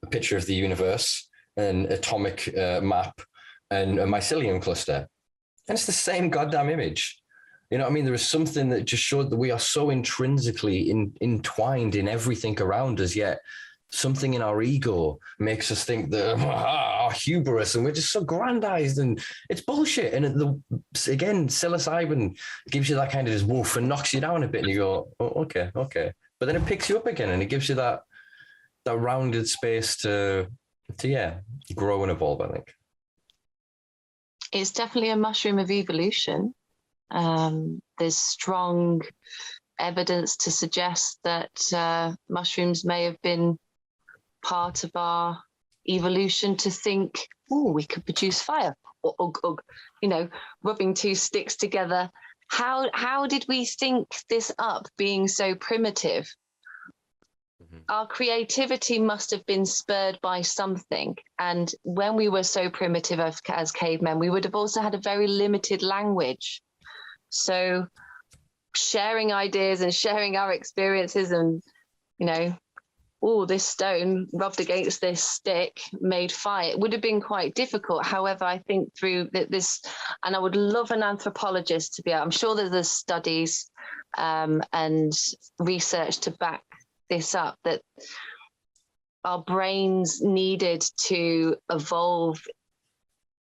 a picture of the universe, an atomic map, and a mycelium cluster. And it's the same goddamn image. You know what I mean? There is something that just showed that we are so intrinsically entwined in everything around us, yet something in our ego makes us think that our hubris, and we're just so grandized, and it's bullshit. And again, psilocybin gives you that kind of just woof and knocks you down a bit, and you go, oh, okay. But then it picks you up again, and it gives you that rounded space to grow and evolve, I think. It's definitely a mushroom of evolution. There's strong evidence to suggest that mushrooms may have been part of our evolution to think, oh, we could produce fire, or you know, rubbing two sticks together. How did we think this up, being so primitive? Our creativity must have been spurred by something. And when we were so primitive as cavemen, we would have also had a very limited language. So sharing ideas and sharing our experiences, and, you know, oh, this stone rubbed against this stick made fire, it would have been quite difficult. However, I think through this, and I would love an anthropologist to be out, I'm sure that there's studies and research to back this up, that our brains needed to evolve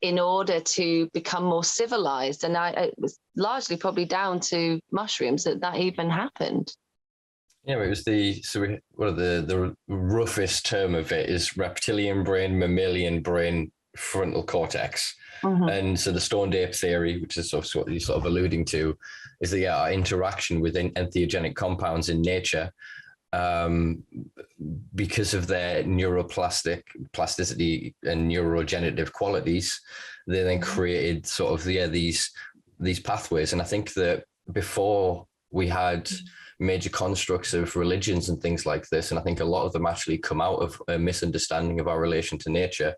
in order to become more civilized. And it was largely probably down to mushrooms that even happened. Yeah, it was the roughest term of it is reptilian brain, mammalian brain, frontal cortex. Mm-hmm. And so the stoned ape theory, which is sort of what you're sort of alluding to, is that our interaction with entheogenic compounds in nature, because of their plasticity and neurogenerative qualities, they then created sort of these pathways. And I think that before we had major constructs of religions and things like this, and I think a lot of them actually come out of a misunderstanding of our relation to nature,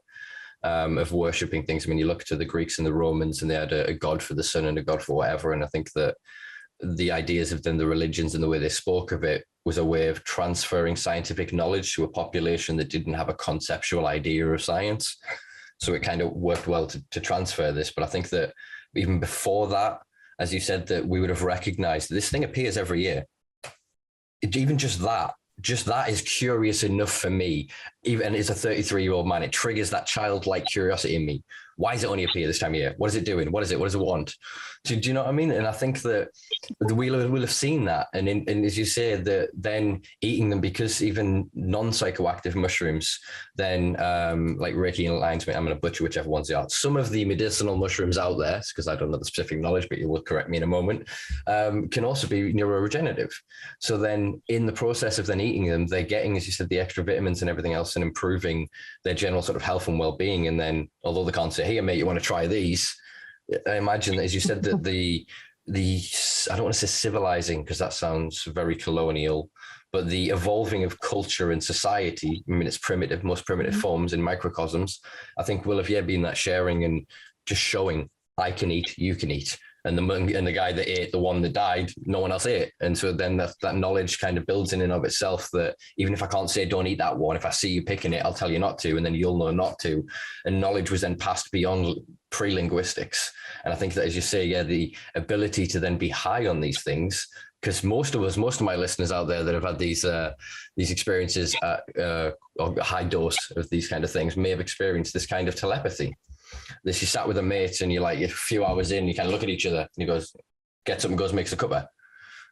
of worshipping things. I mean, you look to the Greeks and the Romans, and they had a god for the sun and a god for whatever. And I think that the ideas of then the religions and the way they spoke of it was a way of transferring scientific knowledge to a population that didn't have a conceptual idea of science. So it kind of worked well to transfer this. But I think that even before that, as you said, that we would have recognized that this thing appears every year. Even just that is curious enough for me. Even as a 33-year-old man, it triggers that childlike curiosity in me. Why does it only appear this time of year? What is it doing? What is it? What does it want? Do you know what I mean? And I think that we'll have seen that. And as you say, that then eating them, because even non-psychoactive mushrooms, then like Reiki and lines, I'm going to butcher whichever ones they are. Some of the medicinal mushrooms out there, because I don't know the specific knowledge, but you will correct me in a moment, can also be neuroregenerative. So then in the process of then eating them, they're getting, as you said, the extra vitamins and everything else and improving their general sort of health and well-being. And then, although they can't say, hey, mate, you want to try these? I imagine that, as you said, that the I don't want to say civilizing, because that sounds very colonial, but the evolving of culture and society, I mean, its most primitive forms in microcosms, I think will have been that sharing and just showing, I can eat, you can eat. And the guy that ate, the one that died, no one else ate. And so then that knowledge kind of builds in and of itself, that even if I can't say don't eat that one, if I see you picking it, I'll tell you not to, and then you'll know not to. And knowledge was then passed beyond pre-linguistics. And I think that, as you say, the ability to then be high on these things, because most of my listeners out there that have had these experiences at a high dose of these kind of things may have experienced this kind of telepathy. This, you sat with a mate and you're like, a few hours in, you kind of look at each other and he goes, gets up and goes, makes a cuppa.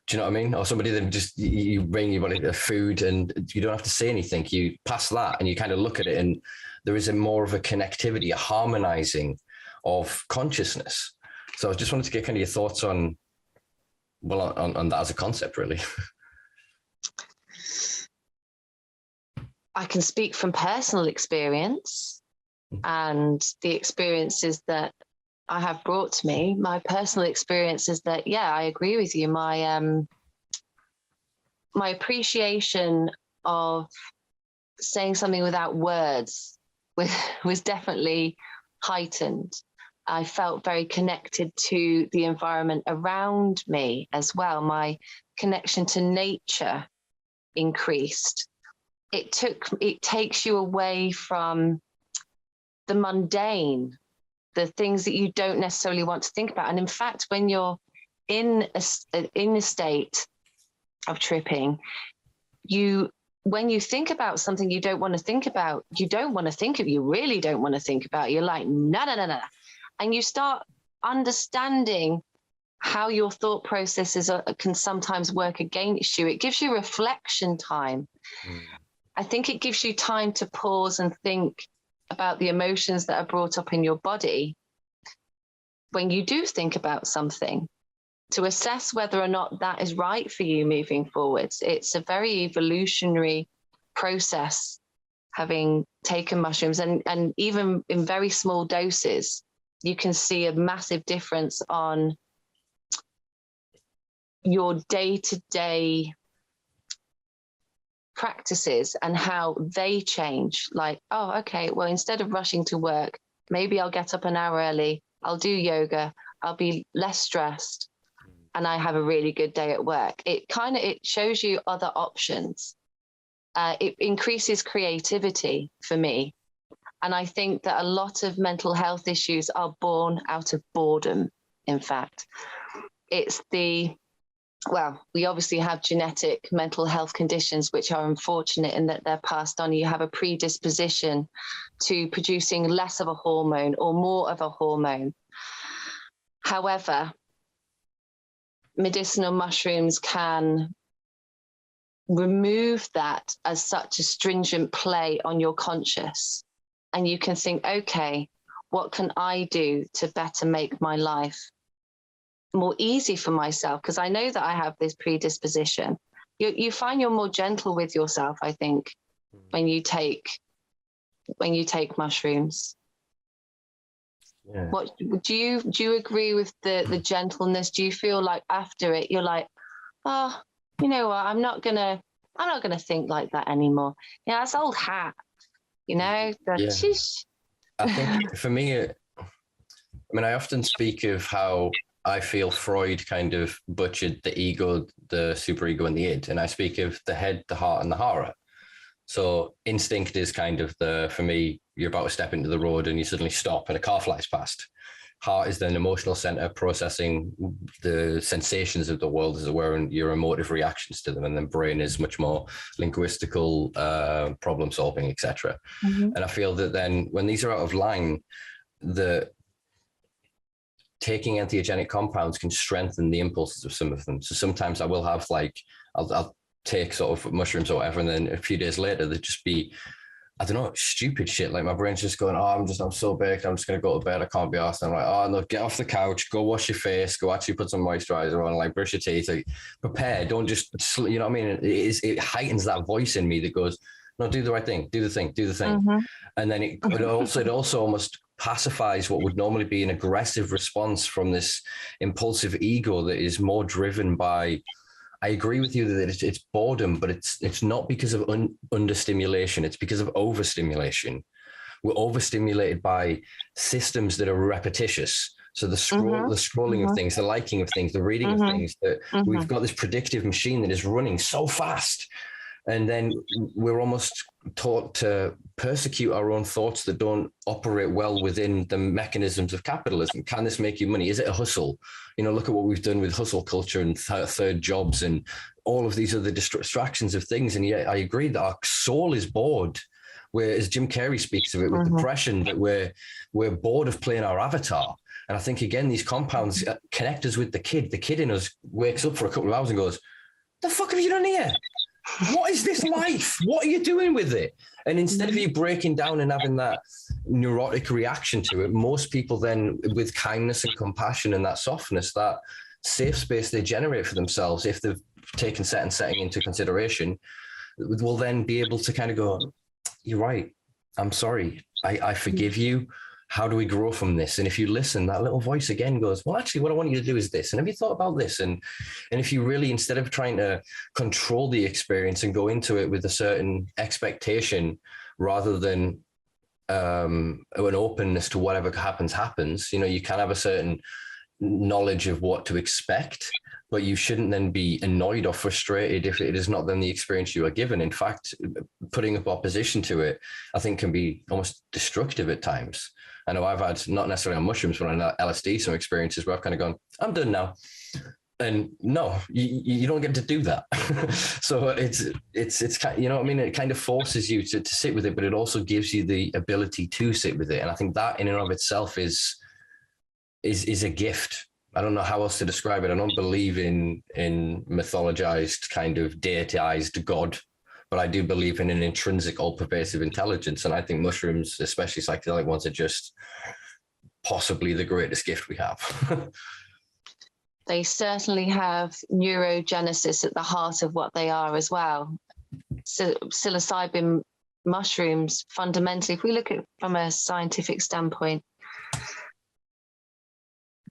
Do you know what I mean? Or somebody that just, you bring your body food and you don't have to say anything. You pass that and you kind of look at it, and there is a more of a connectivity, a harmonizing of consciousness. So I just wanted to get kind of your thoughts on that as a concept, really. I can speak from personal experience and the experiences that I have brought to me. My personal experience is that, I agree with you. My appreciation of saying something without words was definitely heightened. I felt very connected to the environment around me as well. My connection to nature increased. It takes you away from the mundane, the things that you don't necessarily want to think about. And in fact, when you're in a state of tripping, when you think about something you don't want to think about, you really don't want to think about, you're like, no. And you start understanding how your thought processes can sometimes work against you. It gives you reflection time. I think it gives you time to pause and think about the emotions that are brought up in your body when you do think about something, to assess whether or not that is right for you moving forwards. It's a very evolutionary process, having taken mushrooms, and even in very small doses, you can see a massive difference on your day-to-day practices and how they change. Like, oh, okay, well, instead of rushing to work, maybe I'll get up an hour early, I'll do yoga, I'll be less stressed, and I have a really good day at work. It shows you other options. It increases creativity for me. And I think that a lot of mental health issues are born out of boredom, in fact. We obviously have genetic mental health conditions which are unfortunate in that they're passed on. You have a predisposition to producing less of a hormone or more of a hormone. However, medicinal mushrooms can remove that as such a stringent play on your conscious. And you can think, okay, what can I do to better make my life more easy for myself? Because I know that I have this predisposition. You find you're more gentle with yourself, I think, when you take mushrooms. Yeah. What do you agree with the gentleness? Do you feel like after it you're like, oh, you know what, I'm not gonna think like that anymore. Yeah, that's old hat, you know. I think for me, I mean, I often speak of how I feel Freud kind of butchered the ego, the superego, and the id, and I speak of the head, the heart, and the hara. So instinct is kind of for me, you're about to step into the road and you suddenly stop and a car flies past. Heart is then an emotional center processing the sensations of the world, as it were, and your emotive reactions to them. And then brain is much more linguistical, problem solving, etc. Mm-hmm. And I feel that then when these are out of line, taking entheogenic compounds can strengthen the impulses of some of them. So sometimes I will have I'll take sort of mushrooms or whatever, and then a few days later there'd just be, I don't know, stupid shit. Like my brain's just going, I'm so baked, I'm just going to go to bed, I can't be arsed. I'm like, oh no, get off the couch, go wash your face, go actually put some moisturizer on, like brush your teeth, like prepare, don't just, you know what I mean? It heightens that voice in me that goes, no, do the right thing, do the thing. Mm-hmm. And then it also almost pacifies what would normally be an aggressive response from this impulsive ego that is more driven by, I agree with you that it's boredom, but it's not because of understimulation. It's because of overstimulation. We're overstimulated by systems that are repetitious. So the scrolling of things, the liking of things, the reading of things, that we've got this predictive machine that is running so fast. And then we're almost taught to persecute our own thoughts that don't operate well within the mechanisms of capitalism. Can this make you money? Is it a hustle? You know, look at what we've done with hustle culture and third jobs and all of these other distractions of things. And yet I agree that our soul is bored. Whereas Jim Carrey speaks of it with depression, that we're bored of playing our avatar. And I think, again, these compounds connect us with the kid. The kid in us wakes up for a couple of hours and goes, the fuck have you done here? What is this life? What are you doing with it? And instead of you breaking down and having that neurotic reaction to it, most people then, with kindness and compassion and that softness, that safe space they generate for themselves, if they've taken set and setting into consideration, will then be able to kind of go, you're right, I'm sorry, I forgive you. How do we grow from this? And if you listen, that little voice again goes, well, actually, what I want you to do is this. And have you thought about this? And if you really, instead of trying to control the experience and go into it with a certain expectation, rather than an openness to whatever happens, you know, you can have a certain knowledge of what to expect, but you shouldn't then be annoyed or frustrated if it is not then the experience you are given. In fact, putting up opposition to it, I think, can be almost destructive at times. I know I've had, not necessarily on mushrooms, but on LSD, some experiences where I've kind of gone, I'm done now. And no, you don't get to do that. So it's kind of, you know what I mean? It kind of forces you to sit with it, but it also gives you the ability to sit with it. And I think that in and of itself is a gift. I don't know how else to describe it. I don't believe in mythologized kind of deitized God, but I do believe in an intrinsic, all-pervasive intelligence. And I think mushrooms, especially psychedelic ones, are just possibly the greatest gift we have. They certainly have neurogenesis at the heart of what they are as well. So psilocybin mushrooms, fundamentally, if we look at it from a scientific standpoint,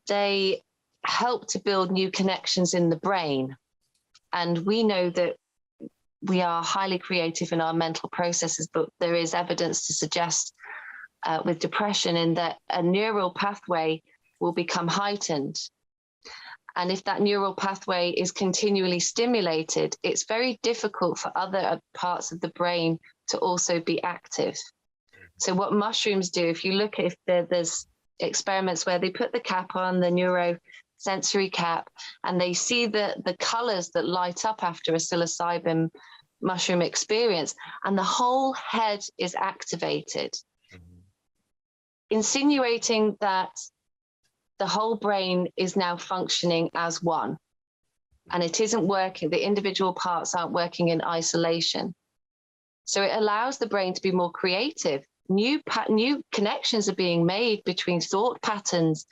they help to build new connections in the brain. And we know that we are highly creative in our mental processes, but there is evidence to suggest with depression in that a neural pathway will become heightened. And if that neural pathway is continually stimulated, it's very difficult for other parts of the brain to also be active. So what mushrooms do, if you look at, if there's experiments where they put the cap on, the neurosensory cap, and they see the colors that light up after a psilocybin mushroom experience, and the whole head is activated, insinuating that the whole brain is now functioning as one, and it isn't working. The individual parts aren't working in isolation. So it allows the brain to be more creative new connections are being made between thought patterns,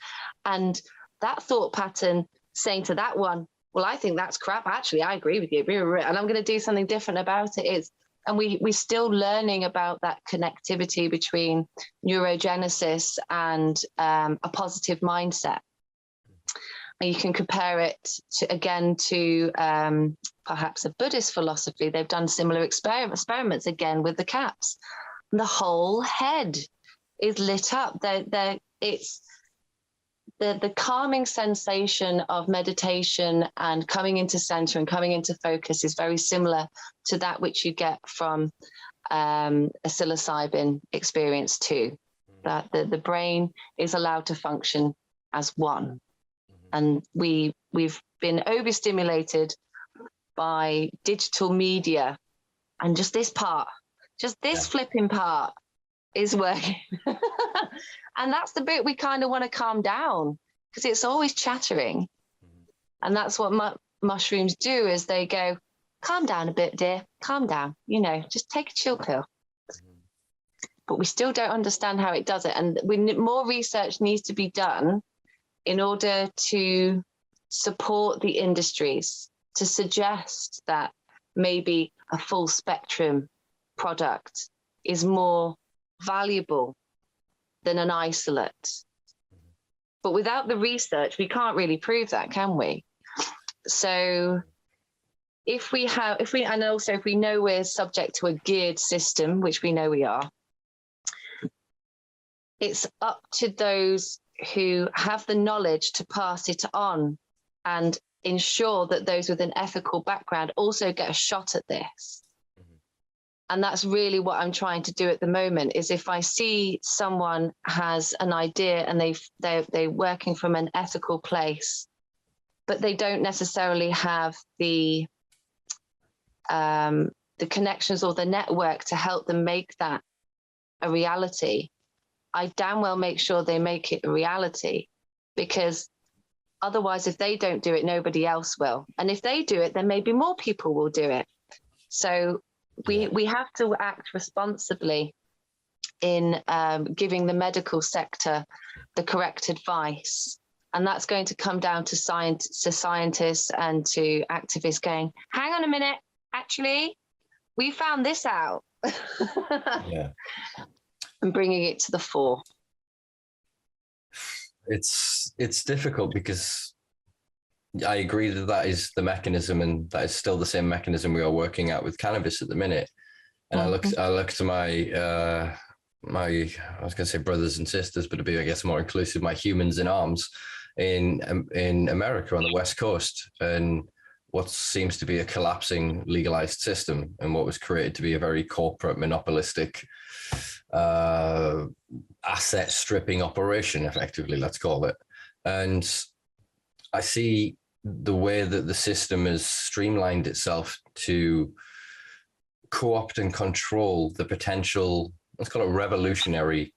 and that thought pattern saying to that one, well, I think that's crap. Actually, I agree with you. And I'm going to do something different about it. And we're still learning about that connectivity between neurogenesis and a positive mindset. And you can compare it to perhaps a Buddhist philosophy. They've done similar experiments again with the caps. And the whole head is lit up. It's the calming sensation of meditation and coming into center and coming into focus is very similar to that which you get from a psilocybin experience too. That the brain is allowed to function as one. And we've been overstimulated by digital media, and just this flipping part is working. And that's the bit we kind of want to calm down, because it's always chattering. And that's what mushrooms do, is they go, calm down a bit, dear, calm down, just take a chill pill. But we still don't understand how it does it. And more research needs to be done in order to support the industries to suggest that maybe a full spectrum product is more valuable than an isolate. But without the research, we can't really prove that, can we? So if we know we're subject to a geared system, which we know we are, it's up to those who have the knowledge to pass it on and ensure that those with an ethical background also get a shot at this. And that's really what I'm trying to do at the moment, is if I see someone has an idea and they're working from an ethical place, but they don't necessarily have the connections or the network to help them make that a reality, I damn well make sure they make it a reality, because otherwise, if they don't do it, nobody else will. And if they do it, then maybe more people will do it. So we have to act responsibly in giving the medical sector the correct advice. And that's going to come down to scientists and to activists going, hang on a minute, actually, we found this out. Yeah. And bringing it to the fore. It's difficult, because I agree that is the mechanism, and that is still the same mechanism we are working out with cannabis at the minute. And I look to my I was going to say brothers and sisters, but to be, I guess, more inclusive, my humans in arms in America on the West Coast, and what seems to be a collapsing legalized system, and what was created to be a very corporate, monopolistic asset stripping operation, effectively, let's call it. And I see the way that the system has streamlined itself to co-opt and control the potential, let's call it revolutionary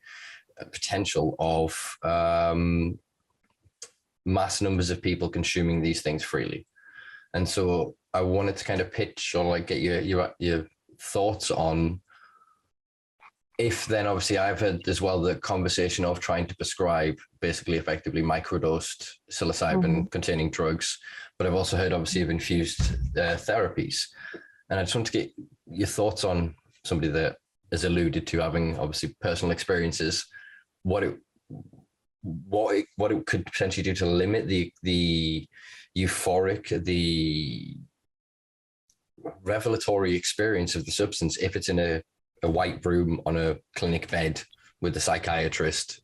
potential of mass numbers of people consuming these things freely. And so I wanted to kind of pitch, or like get your thoughts on, if then obviously I've had as well the conversation of trying to prescribe basically effectively microdosed psilocybin containing drugs, but I've also heard obviously of infused therapies. And I just want to get your thoughts on somebody that has alluded to having obviously personal experiences, what it could potentially do to limit the euphoric, the revelatory experience of the substance if it's in a white room on a clinic bed with a psychiatrist.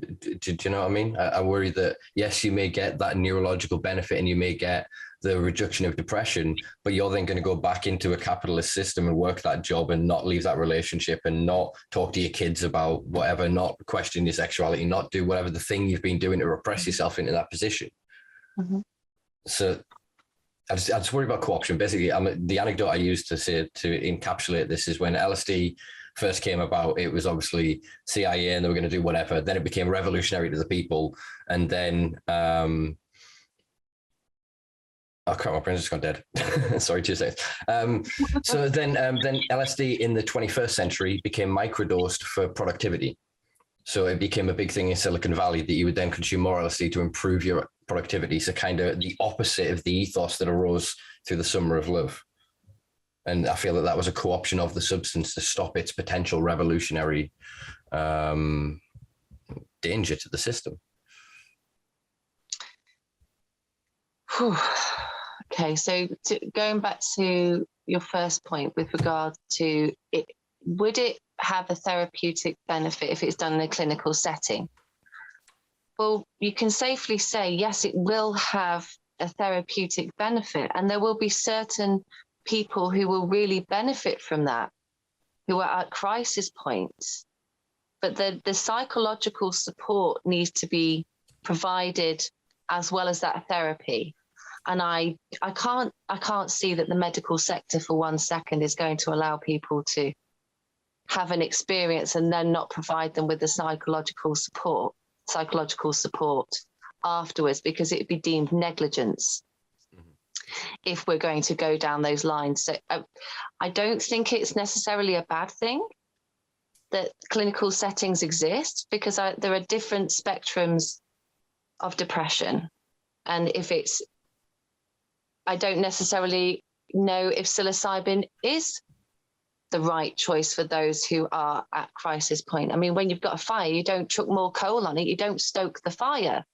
Do you know what I mean? I worry that, yes, you may get that neurological benefit and you may get the reduction of depression, but you're then going to go back into a capitalist system and work that job and not leave that relationship and not talk to your kids about whatever, not question your sexuality, not do whatever the thing you've been doing to repress yourself into that position. So I just worry about co-option. Basically, the anecdote I used to encapsulate this is when LSD first came about, it was obviously CIA and they were going to do whatever. Then it became revolutionary to the people. And then Oh crap, my brain's just gone dead. Sorry, 2 seconds. So then LSD in the 21st century became microdosed for productivity. So it became a big thing in Silicon Valley that you would then consume more LSD to improve your productivity. So kind of the opposite of the ethos that arose through the Summer of Love. And I feel that that was a co-option of the substance to stop its potential revolutionary danger to the system. Whew. Okay, so going back to your first point with regard to it, would it have a therapeutic benefit if it's done in a clinical setting? Well, you can safely say, yes, it will have a therapeutic benefit, and there will be certain people who will really benefit from that, who are at crisis points. But the psychological support needs to be provided as well as that therapy. And I can't see that the medical sector for 1 second is going to allow people to have an experience and then not provide them with the psychological support afterwards, because it'd be deemed negligence if we're going to go down those lines. So I don't think it's necessarily a bad thing that clinical settings exist, because there are different spectrums of depression. And I don't necessarily know if psilocybin is the right choice for those who are at crisis point. I mean, when you've got a fire, you don't chuck more coal on it, you don't stoke the fire.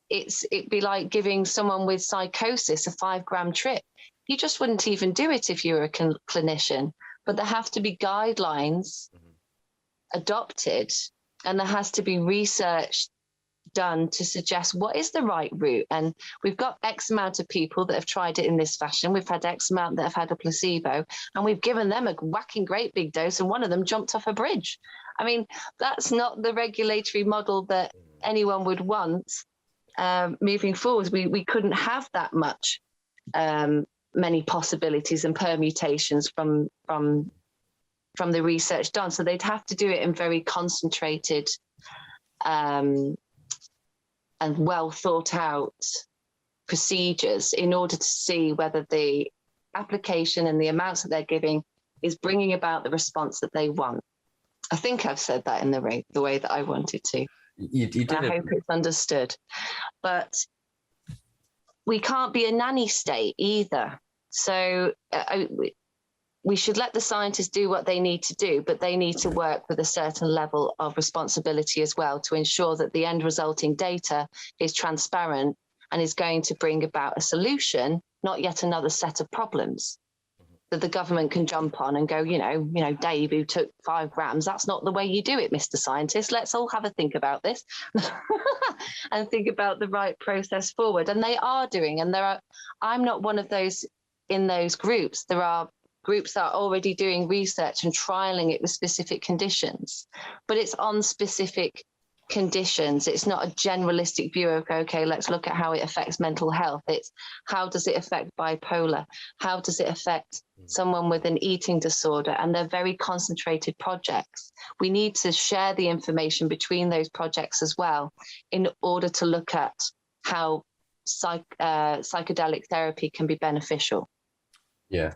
It'd be like giving someone with psychosis a 5-gram trip. You just wouldn't even do it if you were a clinician. But there have to be guidelines adopted, and there has to be research done to suggest what is the right route. And we've got X amount of people that have tried it in this fashion. We've had X amount that have had a placebo, and we've given them a whacking great big dose, and one of them jumped off a bridge. I mean, that's not the regulatory model that anyone would want. Moving forward, we couldn't have that much many possibilities and permutations from the research done. So they'd have to do it in very concentrated and well thought out procedures in order to see whether the application and the amounts that they're giving is bringing about the response that they want. I think I've said that in the way that I wanted to. You did. I hope it's understood. But we can't be a nanny state either. So we should let the scientists do what they need to do, but they need to work with a certain level of responsibility as well to ensure that the end resulting data is transparent and is going to bring about a solution, not yet another set of problems that the government can jump on and go, you know, Dave, who took 5 grams, that's not the way you do it, Mr. Scientist. Let's all have a think about this and think about the right process forward. And they are doing, and I'm not one of those in those groups. There are groups that are already doing research and trialing it with specific conditions, but it's on specific conditions. It's not a generalistic view of, okay, let's look at how it affects mental health. It's how does it affect bipolar? How does it affect someone with an eating disorder? And they're very concentrated projects. We need to share the information between those projects as well in order to look at how psychedelic therapy can be beneficial. Yeah.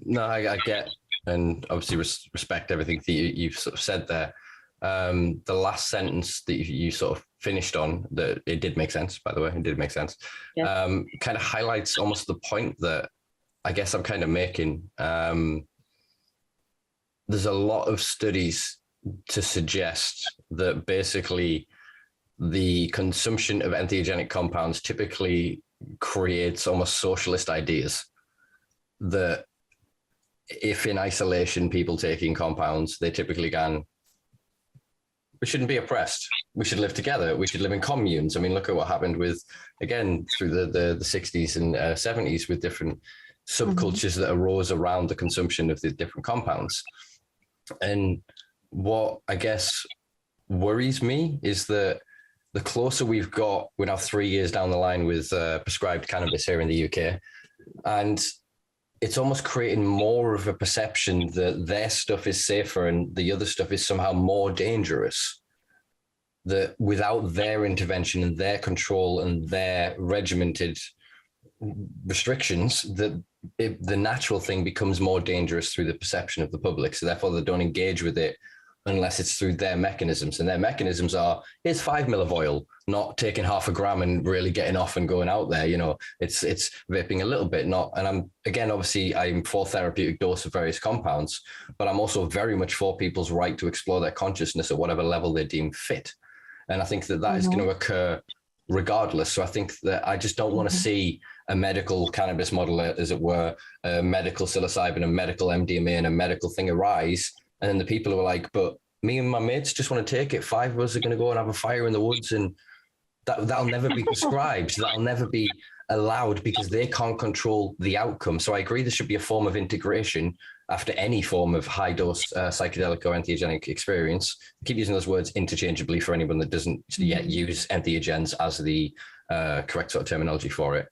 No, I get, and obviously respect everything that you've sort of said there. The last sentence that you sort of finished on, that it did make sense, by the way, it did make sense. Yeah. Kind of highlights almost the point that I guess I'm kind of making. There's a lot of studies to suggest that basically the consumption of entheogenic compounds typically creates almost socialist ideas that if in isolation people taking compounds, they typically can, we shouldn't be oppressed. We should live together. We should live in communes. I mean, look at what happened with, again, through the 60s and 70s with different subcultures that arose around the consumption of the different compounds. And what I guess worries me is that the closer we've got, we're now 3 years down the line with prescribed cannabis here in the UK. And it's almost creating more of a perception that their stuff is safer and the other stuff is somehow more dangerous. That without their intervention and their control and their regimented restrictions, the natural thing becomes more dangerous through the perception of the public. So therefore they don't engage with it unless it's through their mechanisms. And their mechanisms are, here's 5 mil of oil, not taking half a gram and really getting off and going out there. You know, it's vaping a little bit, not, and I'm for therapeutic dose of various compounds, but I'm also very much for people's right to explore their consciousness at whatever level they deem fit. And I think that is going to occur regardless. So I think that I just don't want to see a medical cannabis model, as it were, a medical psilocybin, a medical MDMA, and a medical thing arise. And then the people who are like, but me and my mates just want to take it. 5 of us are going to go and have a fire in the woods, and that'll never be prescribed. That'll never be allowed because they can't control the outcome. So I agree there should be a form of integration after any form of high dose psychedelic or entheogenic experience. I keep using those words interchangeably for anyone that doesn't yet use entheogens as the correct sort of terminology for it.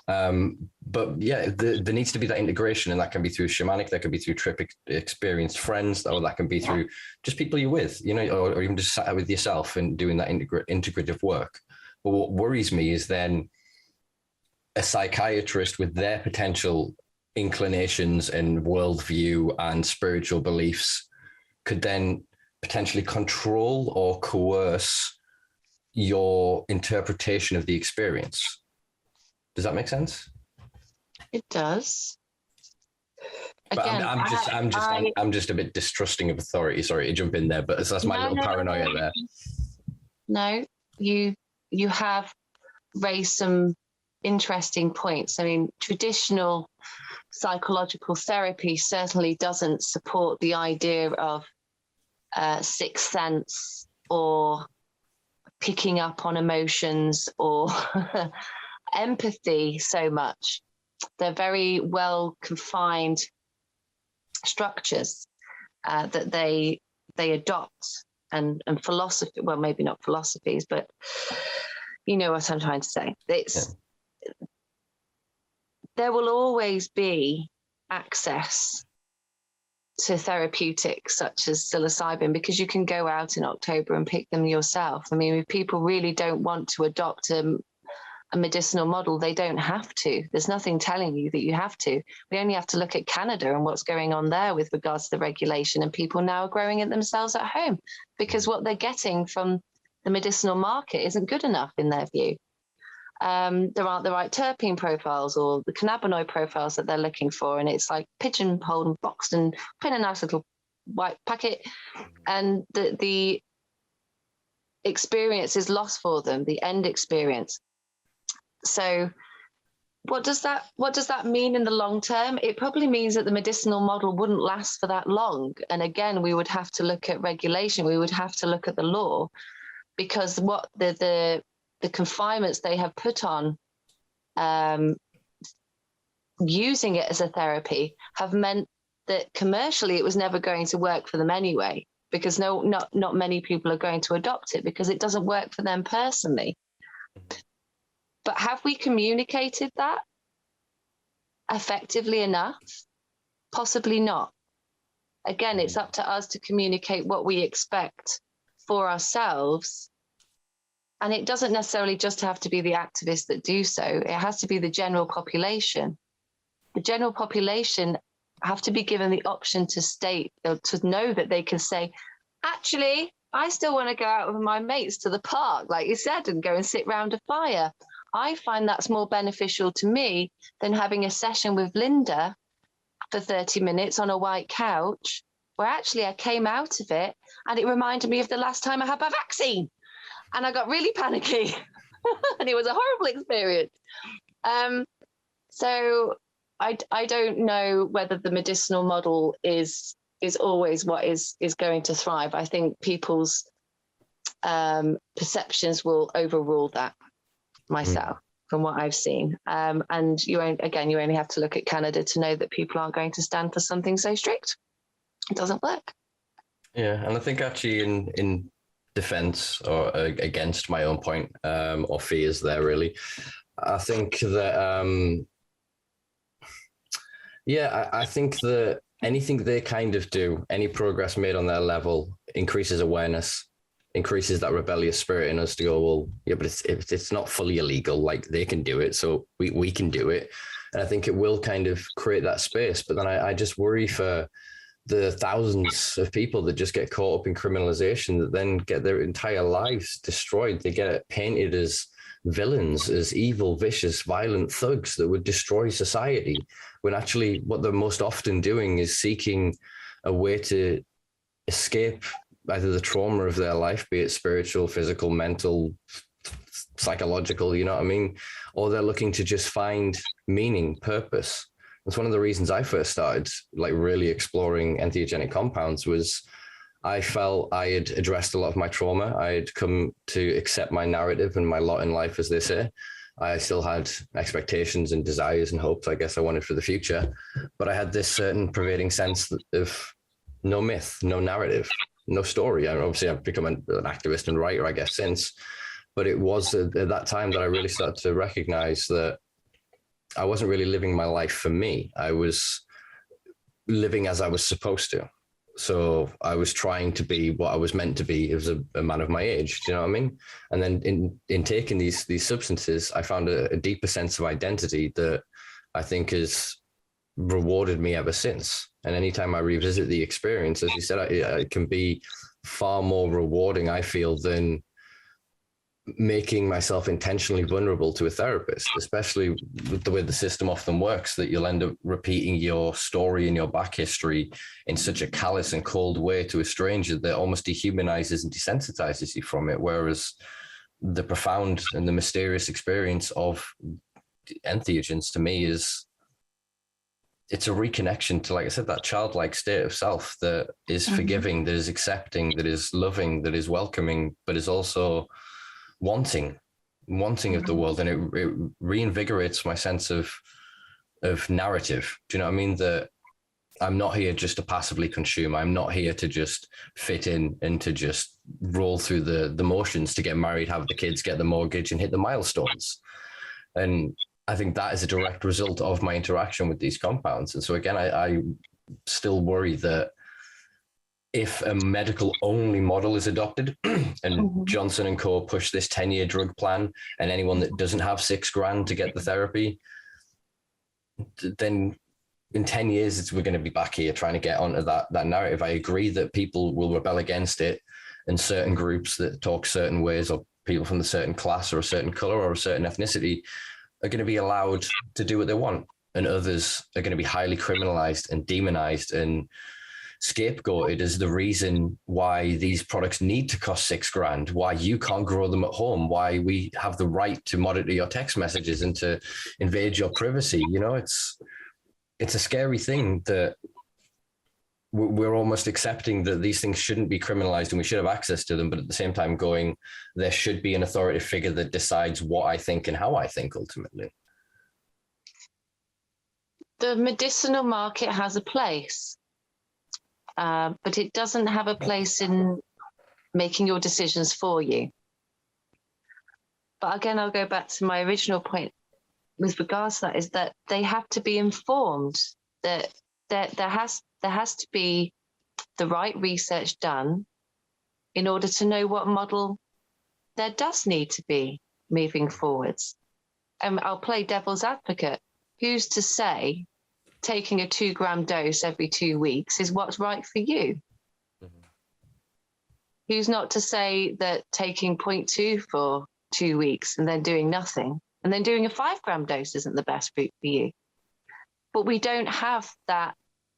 But yeah, there needs to be that integration, and that can be through shamanic, that can be through trip experienced friends, or that can be through just people you're with, you know, or even just sat with yourself and doing that integrative work. But what worries me is then a psychiatrist with their potential inclinations and worldview and spiritual beliefs could then potentially control or coerce your interpretation of the experience. Does that make sense? It does. Again, but I'm just a bit distrusting of authority. Sorry to jump in there, but that's my little paranoia there. No, you have raised some interesting points. I mean, traditional psychological therapy certainly doesn't support the idea of sixth sense or picking up on emotions or empathy so much. They're very well confined structures that they adopt, and philosophy, well, maybe not philosophies, but you know what I'm trying to say. There will always be access to therapeutics such as psilocybin, because you can go out in October and pick them yourself. I mean, if people really don't want to adopt a medicinal model, they don't have to. There's nothing telling you that you have to. We only have to look at Canada and what's going on there with regards to the regulation, and people now are growing it themselves at home because what they're getting from the medicinal market isn't good enough in their view. There aren't the right terpene profiles or the cannabinoid profiles that they're looking for, and it's like pigeonholed and boxed and put in a nice little white packet, and the experience is lost for them, the end experience. So what does that mean in the long term? It probably means that the medicinal model wouldn't last for that long. And again, we would have to look at regulation. We would have to look at the law, because what the confinements they have put on using it as a therapy have meant that commercially it was never going to work for them anyway, because not many people are going to adopt it because it doesn't work for them personally. But have we communicated that effectively enough? Possibly not. Again, it's up to us to communicate what we expect for ourselves. And it doesn't necessarily just have to be the activists that do so. It has to be the general population. The general population have to be given the option to state, or to know that they can say, actually, I still want to go out with my mates to the park, like you said, and go and sit round a fire. I find that's more beneficial to me than having a session with Linda for 30 minutes on a white couch, where actually I came out of it and it reminded me of the last time I had my vaccine and I got really panicky and it was a horrible experience. So I don't know whether the medicinal model is always what is going to thrive. I think people's perceptions will overrule that. Myself, from what I've seen, and you only have to look at Canada to know that people aren't going to stand for something so strict. It doesn't work. Yeah, and I think actually in defense or against my own point or fears there, really, I think that I think that anything they kind of do, any progress made on their level increases awareness. increases that rebellious spirit in us to go, well, yeah, but it's not fully illegal. Like they can do it, so we can do it. And I think it will kind of create that space. But then I just worry for the thousands of people that just get caught up in criminalization, that then get their entire lives destroyed. They get painted as villains, as evil, vicious, violent thugs that would destroy society, when actually what they're most often doing is seeking a way to escape either the trauma of their life, be it spiritual, physical, mental, psychological, you know what I mean? Or they're looking to just find meaning, purpose. That's one of the reasons I first started like really exploring entheogenic compounds. Was I felt I had addressed a lot of my trauma. I had come to accept my narrative and my lot in life, as they say. I still had expectations and desires and hopes, I guess, I wanted for the future. But I had this certain pervading sense of no myth, no narrative, no story. And obviously, I've become an activist and writer, I guess, since. But it was at that time that I really started to recognize that I wasn't really living my life for me. I was living as I was supposed to. So I was trying to be what I was meant to be as a man of my age. Do you know what I mean? And then in taking these substances, I found a deeper sense of identity that I think has rewarded me ever since. And anytime I revisit the experience, as you said, it can be far more rewarding, I feel, than making myself intentionally vulnerable to a therapist, especially with the way the system often works, that you'll end up repeating your story and your back history in such a callous and cold way to a stranger that almost dehumanizes and desensitizes you from it. Whereas the profound and the mysterious experience of entheogens to me it's a reconnection to, like I said, that childlike state of self that is forgiving, that is accepting, that is loving, that is welcoming, but is also wanting of the world. And it reinvigorates my sense of narrative. Do you know what I mean? That I'm not here just to passively consume. I'm not here to just fit in and to just roll through the motions, to get married, have the kids, get the mortgage, and hit the milestones. And I think that is a direct result of my interaction with these compounds. And so again, I still worry that if a medical only model is adopted and Johnson and Co. push this 10-year drug plan, and anyone that doesn't have $6,000 to get the therapy, then in 10 years, we're going to be back here trying to get onto that narrative. I agree that people will rebel against it, and certain groups that talk certain ways, or people from a certain class or a certain color or a certain ethnicity, are going to be allowed to do what they want. And others are going to be highly criminalized and demonized and scapegoated as the reason why these products need to cost $6,000, why you can't grow them at home, why we have the right to monitor your text messages and to invade your privacy. You know, it's a scary thing that we're almost accepting that these things shouldn't be criminalized and we should have access to them, but at the same time going, there should be an authoritative figure that decides what I think and how I think ultimately. The medicinal market has a place. But it doesn't have a place in making your decisions for you. But again, I'll go back to my original point with regards to that, is that they have to be informed, that there has to be the right research done in order to know what model there does need to be moving forwards. I'll play devil's advocate. Who's to say taking a 2-gram dose every 2 weeks is what's right for you? Who's not to say that taking 0.2 for 2 weeks and then doing nothing and then doing a 5-gram dose isn't the best route for you? But we don't have that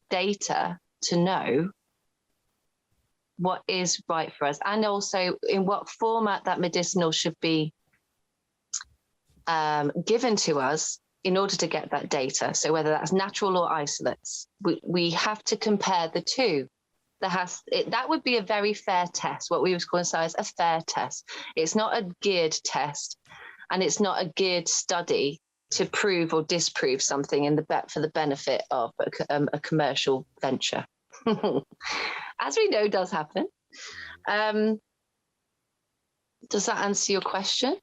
data to know what is right for us, and also in what format that medicinal should be given to us in order to get that data. So whether that's natural or isolates, we have to compare the two. That would be a very fair test, what we would call a fair test. It's not a geared test, and it's not a geared study to prove or disprove something for the benefit of a commercial venture. As we know, does happen. Does that answer your question?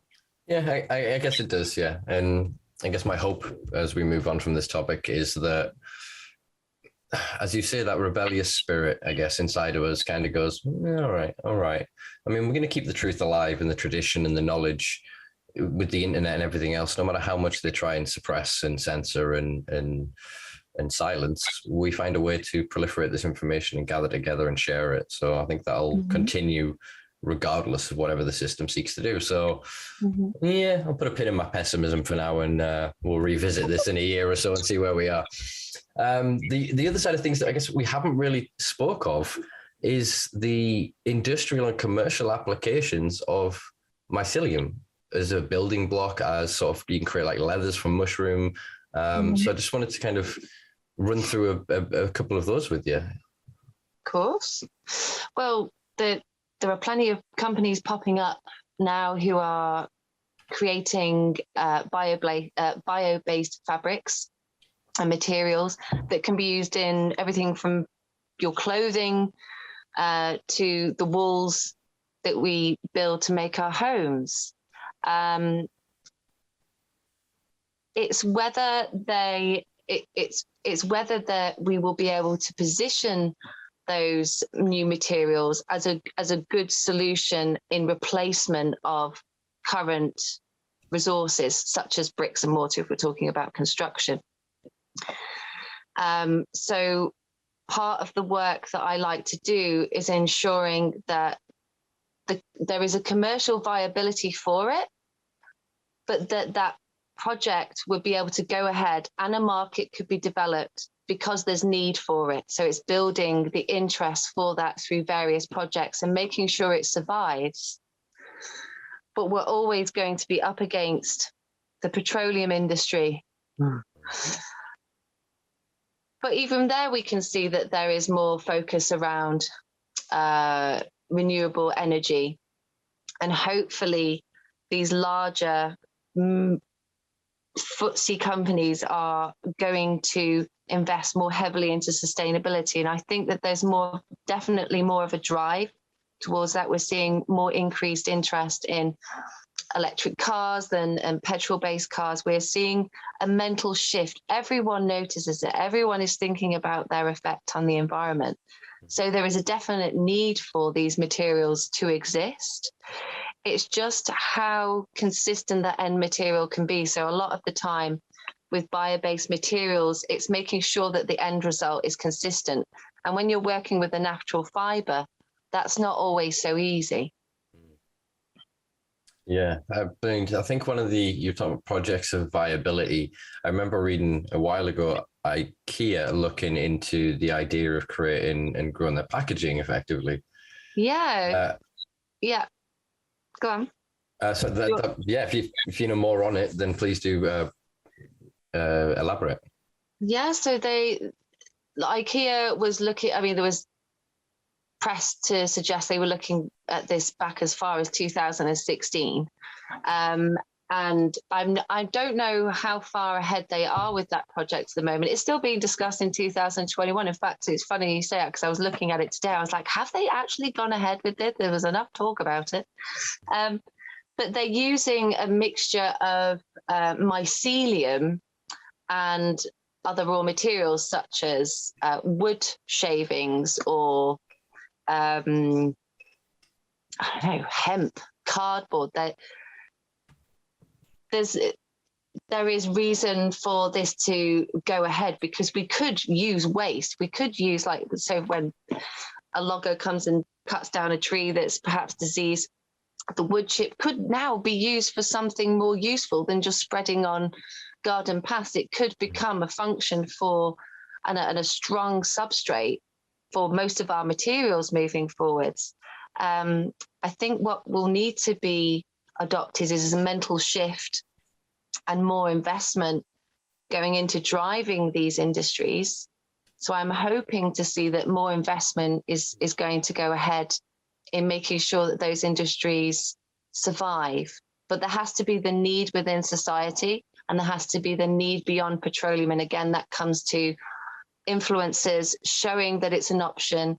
Yeah, I guess it does, yeah. And I guess my hope as we move on from this topic is that as you say, that rebellious spirit, I guess, inside of us kind of goes, all right, all right. I mean, we're going to keep the truth alive and the tradition and the knowledge with the internet and everything else, no matter how much they try and suppress and censor and silence, we find a way to proliferate this information and gather together and share it. So I think that'll continue regardless of whatever the system seeks to do. So yeah, I'll put a pin in my pessimism for now, and we'll revisit this in a year or so and see where we are. The other side of things that I guess we haven't really spoke of is the industrial and commercial applications of mycelium as a building block, as sort of you can create like leathers from mushroom. So I just wanted to kind of run through a couple of those with you. Of course. Well, there are plenty of companies popping up now who are creating bio-based fabrics and materials that can be used in everything from your clothing to the walls that we build to make our homes. It's whether we will be able to position those new materials as a good solution in replacement of current resources, such as bricks and mortar, if we're talking about construction. So part of the work that I like to do is ensuring that there is a commercial viability for it, but that project would be able to go ahead and a market could be developed because there's need for it. So it's building the interest for that through various projects and making sure it survives. But we're always going to be up against the petroleum industry. But even there, we can see that there is more focus around renewable energy. And hopefully these larger FTSE companies are going to invest more heavily into sustainability. And I think that there's definitely more of a drive towards that. We're seeing more increased interest in electric cars and petrol-based cars. We're seeing a mental shift. Everyone notices it. Everyone is thinking about their effect on the environment. So there is a definite need for these materials to exist. It's just how consistent that end material can be. So a lot of the time with bio-based materials, it's making sure that the end result is consistent. And when you're working with a natural fiber, that's not always so easy. Yeah, I think one of you're talking about projects of viability. I remember reading a while ago, IKEA looking into the idea of creating and growing their packaging effectively. Yeah. Yeah. Go on. If you know more on it, then please do elaborate. Yeah, so IKEA was looking, there was press to suggest they were looking at this back as far as 2016. And I don't know how far ahead they are with that project at the moment. It's still being discussed in 2021. In fact, it's funny you say that because I was looking at it today. I was like, have they actually gone ahead with it? There was enough talk about it. But they're using a mixture of mycelium and other raw materials such as wood shavings or I don't know, hemp, cardboard. There is reason for this to go ahead because we could use waste. We could use so when a logger comes and cuts down a tree that's perhaps diseased, the wood chip could now be used for something more useful than just spreading on garden paths. It could become a function for and a strong substrate for most of our materials moving forwards. I think what will need to be adopted is a mental shift and more investment going into driving these industries. So I'm hoping to see that more investment is going to go ahead in making sure that those industries survive. But there has to be the need within society, and there has to be the need beyond petroleum. And again, that comes to influencers showing that it's an option,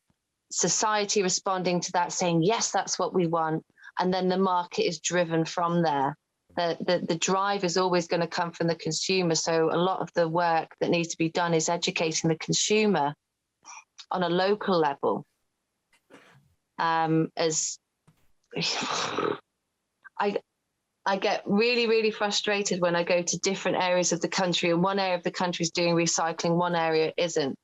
society responding to that, saying, yes, that's what we want. And then the market is driven from there. The drive is always going to come from the consumer. So a lot of the work that needs to be done is educating the consumer on a local level, as I get really, really frustrated when I go to different areas of the country, and one area of the country is doing recycling, one area isn't.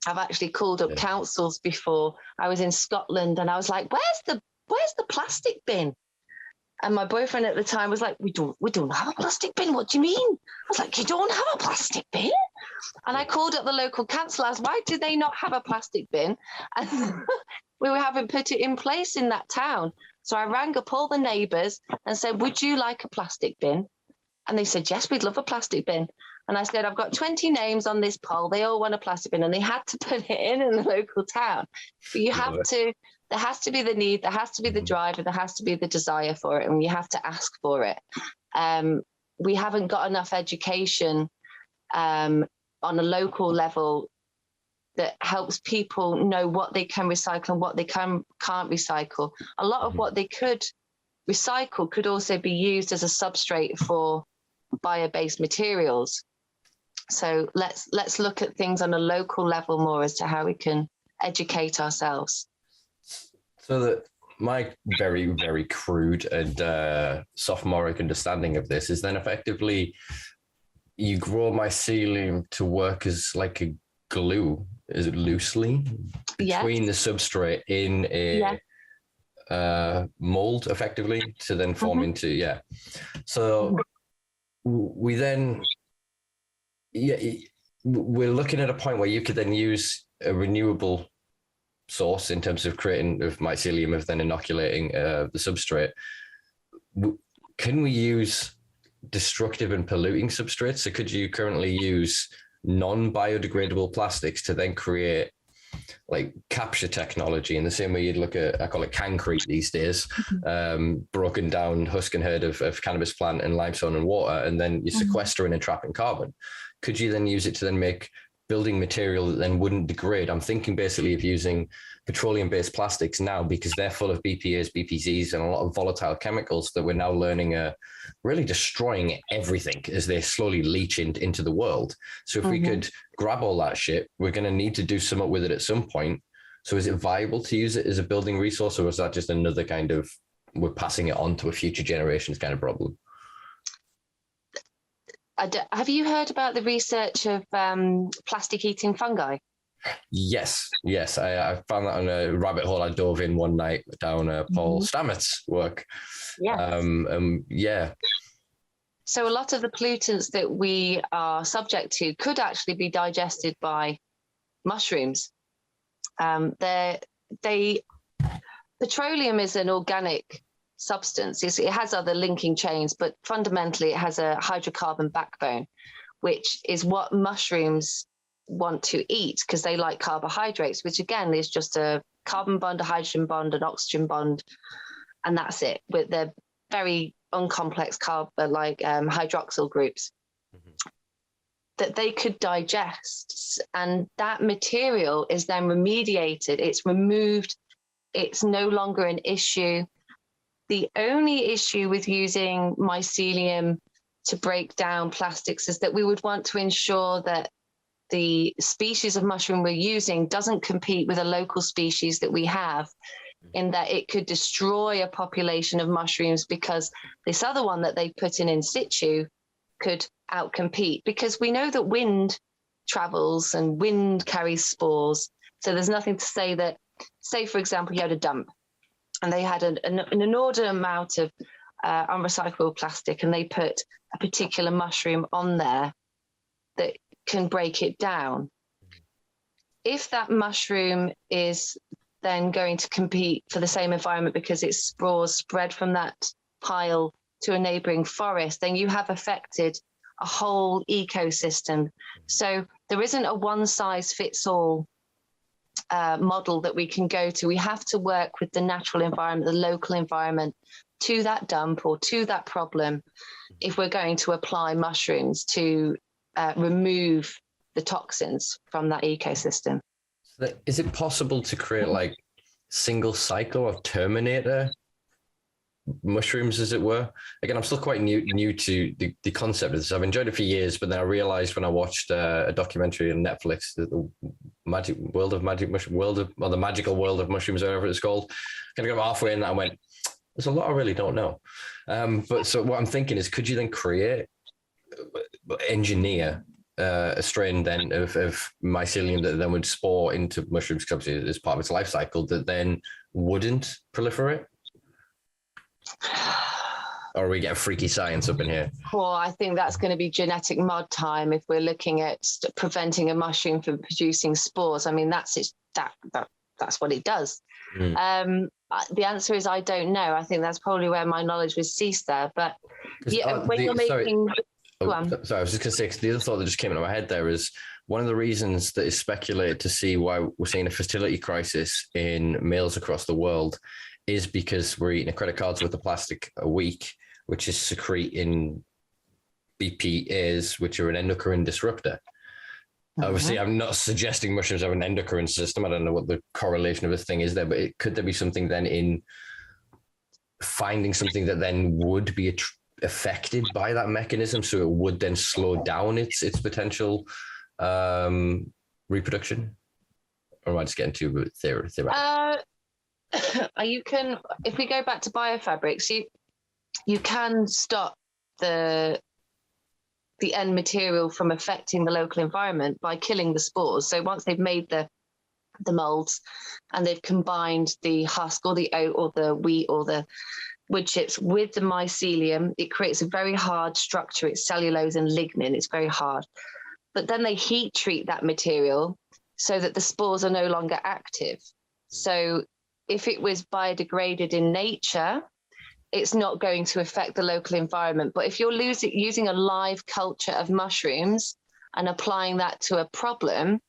I've actually called up councils before. I was in Scotland and I was like, where's the plastic bin? And my boyfriend at the time was like, we don't have a plastic bin. What do you mean? I was like, you don't have a plastic bin? And I called up the local council, asked, why do they not have a plastic bin? And we haven't put it in place in that town. So I rang up all the neighbours and said, would you like a plastic bin? And they said, yes, we'd love a plastic bin. And I said, I've got 20 names on this poll. They all want a plastic bin. And they had to put it in the local town. But you have to, there has to be the need, there has to be the drive, and there has to be the desire for it. And you have to ask for it. We haven't got enough education on a local level that helps people know what they can recycle and what they can't recycle. A lot of what they could recycle could also be used as a substrate for bio-based materials. So let's look at things on a local level more as to how we can educate ourselves. So that my very, very crude and sophomoric understanding of this is then effectively you grow mycelium to work as like a glue, is it loosely, between the substrate in a mold effectively to then form into, So we then, we're looking at a point where you could then use a renewable source in terms of creating of mycelium, of then inoculating the substrate. Can we use destructive and polluting substrates? So could you currently use non-biodegradable plastics to then create like capture technology in the same way you'd look at, I call it concrete these days, broken down husk and herd of cannabis plant and limestone and water, and then you're sequestering and trapping carbon. Could you then use it to then make building material that then wouldn't degrade? I'm thinking basically of using petroleum-based plastics now because they're full of BPAs, BPZs, and a lot of volatile chemicals that we're now learning are really destroying everything as they slowly leach into the world. So if we could grab all that shit, we're going to need to do something with it at some point. So is it viable to use it as a building resource, or is that just another kind of, we're passing it on to a future generations kind of problem? Have you heard about the research of plastic-eating fungi? Yes. I found that on a rabbit hole I dove in one night down Paul Stamets' work. So a lot of the pollutants that we are subject to could actually be digested by mushrooms. Petroleum is an organic substance. It has other linking chains, but fundamentally it has a hydrocarbon backbone, which is what mushrooms want to eat because they like carbohydrates, which again is just a carbon bond, a hydrogen bond, an oxygen bond, and that's it. But they're very uncomplex hydroxyl groups that they could digest, and that material is then remediated. It's removed. It's no longer an issue. The only issue with using mycelium to break down plastics is that we would want to ensure that the species of mushroom we're using doesn't compete with a local species that we have, in that it could destroy a population of mushrooms because this other one that they put in situ could outcompete. Because we know that wind travels and wind carries spores. So there's nothing to say that, say, for example, you had a dump, and they had an inordinate amount of unrecyclable plastic, and they put a particular mushroom on there that can break it down. If that mushroom is then going to compete for the same environment because its spores spread from that pile to a neighboring forest, then you have affected a whole ecosystem. So there isn't a one-size-fits-all model that we can go to. We have to work with the natural environment, the local environment, to that dump or to that problem if we're going to apply mushrooms to remove the toxins from that ecosystem. Is it possible to create like single cycle or terminator mushrooms, as it were? Again, I'm still quite new to the concept of this. I've enjoyed it for years, but then I realized when I watched a documentary on Netflix, or the magical world of mushrooms, or whatever it's called. Kind of got halfway in that and went, there's a lot I really don't know. But so what I'm thinking is, could you then engineer a strain then of mycelium that then would spore into mushrooms as part of its life cycle that then wouldn't proliferate? Or are we getting freaky science up in here? Well, I think that's going to be genetic mod time if we're looking at preventing a mushroom from producing spores. I mean, that's what it does. The answer is I don't know. I think that's probably where my knowledge would cease there. But when you're making... Sorry, I was just going to say, 'cause the other thought that just came into my head there is one of the reasons that is speculated to see why we're seeing a fertility crisis in males across the world is because we're eating a credit cards worth of plastic a week, which is secreting BPAs, which are an endocrine disruptor. Obviously, I'm not suggesting mushrooms have an endocrine system. I don't know what the correlation of this thing is there, but could there be something then in finding something that then would be affected by that mechanism, so it would then slow down its potential reproduction? Or am I just getting too theoretical? You can, if we go back to biofabrics, you can stop the end material from affecting the local environment by killing the spores. So once they've made the molds and they've combined the husk or the oat or the wheat or the wood chips with the mycelium, it creates a very hard structure. It's cellulose and lignin. It's very hard. But then they heat treat that material so that the spores are no longer active. So if it was biodegraded in nature, it's not going to affect the local environment. But if you're using a live culture of mushrooms and applying that to a problem,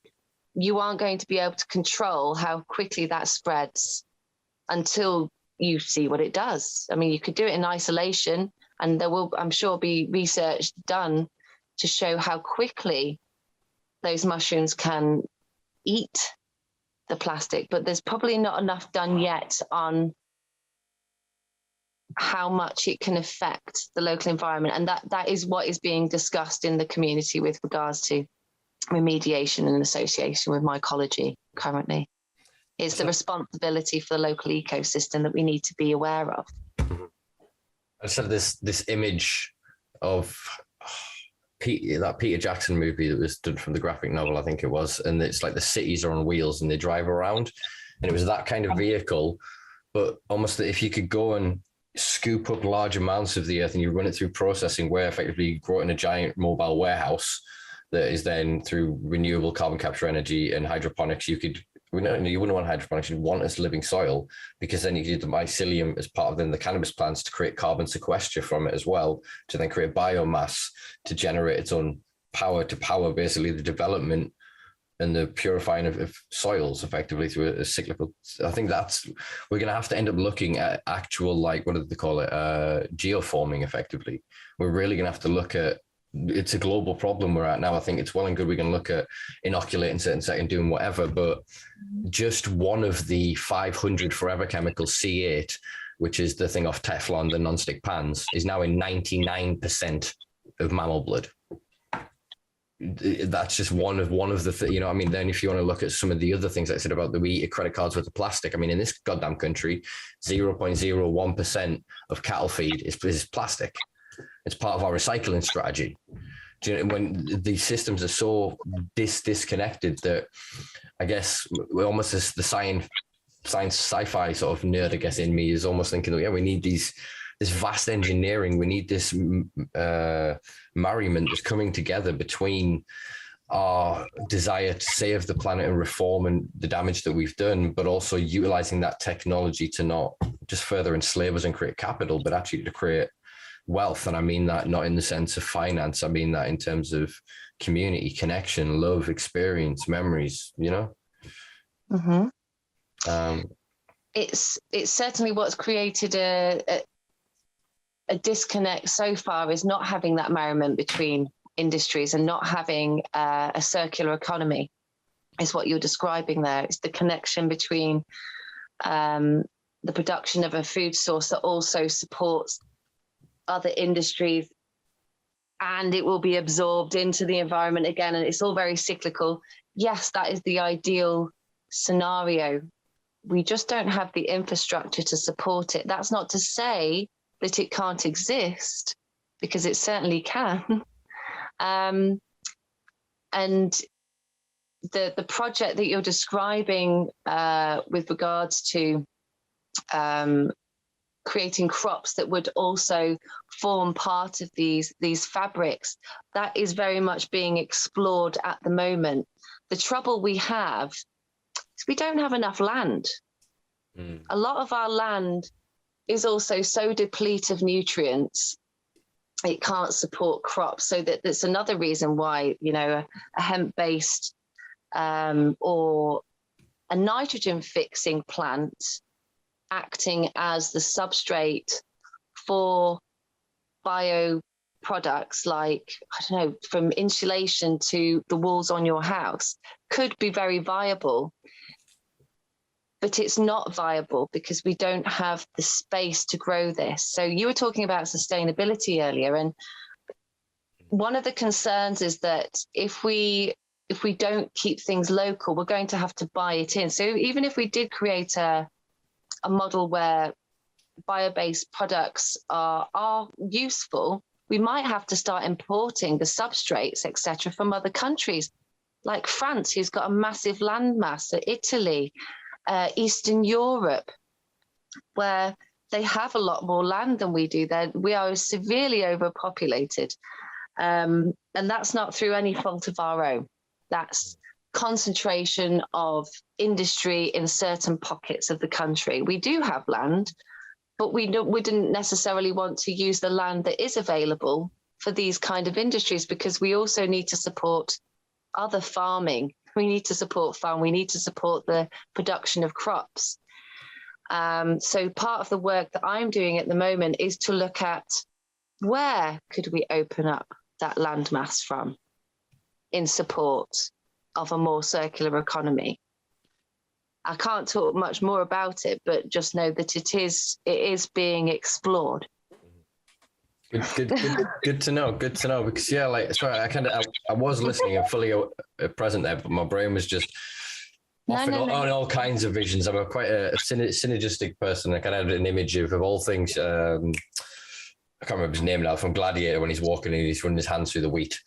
you aren't going to be able to control how quickly that spreads until you see what it does. I mean, you could do it in isolation, and there will, I'm sure, be research done to show how quickly those mushrooms can eat the plastic, but there's probably not enough done yet on how much it can affect the local environment. And that is what is being discussed in the community with regards to remediation in association with mycology currently. It's the responsibility for the local ecosystem that we need to be aware of. I just had this image of that Peter Jackson movie that was done from the graphic novel, I think it was, and it's like the cities are on wheels and they drive around, and it was that kind of vehicle, but almost that if you could go and scoop up large amounts of the earth and you run it through processing where effectively you grow it in a giant mobile warehouse that is then through renewable carbon capture energy and hydroponics, you wouldn't want hydroponics, you'd want as living soil, because then you could use the mycelium as part of then the cannabis plants to create carbon sequester from it as well, to then create biomass to generate its own power, to power basically the development and the purifying of soils effectively through a cyclical. I think we're going to have to end up looking at actual, like, what do they call it? Geoforming effectively. We're really going to have to look at, it's a global problem we're at now. I think it's well and good we can look at inoculating certain and doing whatever, but just one of the 500 forever chemicals, C8, which is the thing off Teflon, the non-stick pans, is now in 99% of mammal blood. That's just one of the you know, I mean, then if you want to look at some of the other things I said about the we eat credit cards with the plastic, I mean, in this goddamn country, 0.01% of cattle feed is plastic. It's part of our recycling strategy. Do you know, when these systems are so disconnected that I guess we're almost as the science sci-fi sort of nerd, I guess, in me is almost thinking that, yeah, we need this vast engineering. We need this merriment that's coming together between our desire to save the planet and reform and the damage that we've done, but also utilizing that technology to not just further enslave us and create capital, but actually to create wealth. And I mean that not in the sense of finance. I mean that in terms of community, connection, love, experience, memories, you know? Mm-hmm. It's certainly what's created a disconnect so far, is not having that merriment between industries and not having a circular economy, is what you're describing there. It's the connection between the production of a food source that also supports other industries, and it will be absorbed into the environment again. And it's all very cyclical. yes, that is the ideal scenario. We just don't have the infrastructure to support it. That's not to say that it can't exist, because it certainly can. And the project that you're describing with regards to creating crops that would also form part of these fabrics, that is very much being explored at the moment. The trouble we have is we don't have enough land. A lot of our land is also so depleted of nutrients, it can't support crops. So that's another reason why, you know, a hemp-based or a nitrogen-fixing plant acting as the substrate for bio products like, I don't know, from insulation to the walls on your house could be very viable. But it's not viable because we don't have the space to grow this. So you were talking about sustainability earlier, and one of the concerns is that if we don't keep things local, we're going to have to buy it in. So even if we did create a model where bio-based products are useful, we might have to start importing the substrates, etc., from other countries, like France, who's got a massive landmass, or Italy, Eastern Europe, where they have a lot more land than we do. We are severely overpopulated. And that's not through any fault of our own. That's concentration of industry in certain pockets of the country. We do have land, but we didn't necessarily want to use the land that is available for these kind of industries, because we also need to support other farming. We need to support farm. We need to support the production of crops. So part of the work that I'm doing at the moment is to look at where could we open up that landmass from in support of a more circular economy. I can't talk much more about it, but just know that it is being explored. Good to know. Good to know, because yeah, like, sorry, I was listening and fully present there, but my brain was just on all kinds of visions. I'm quite a synergistic person. I kind of had an image of all things. I can't remember his name now, from Gladiator, when he's walking and he's running his hands through the wheat.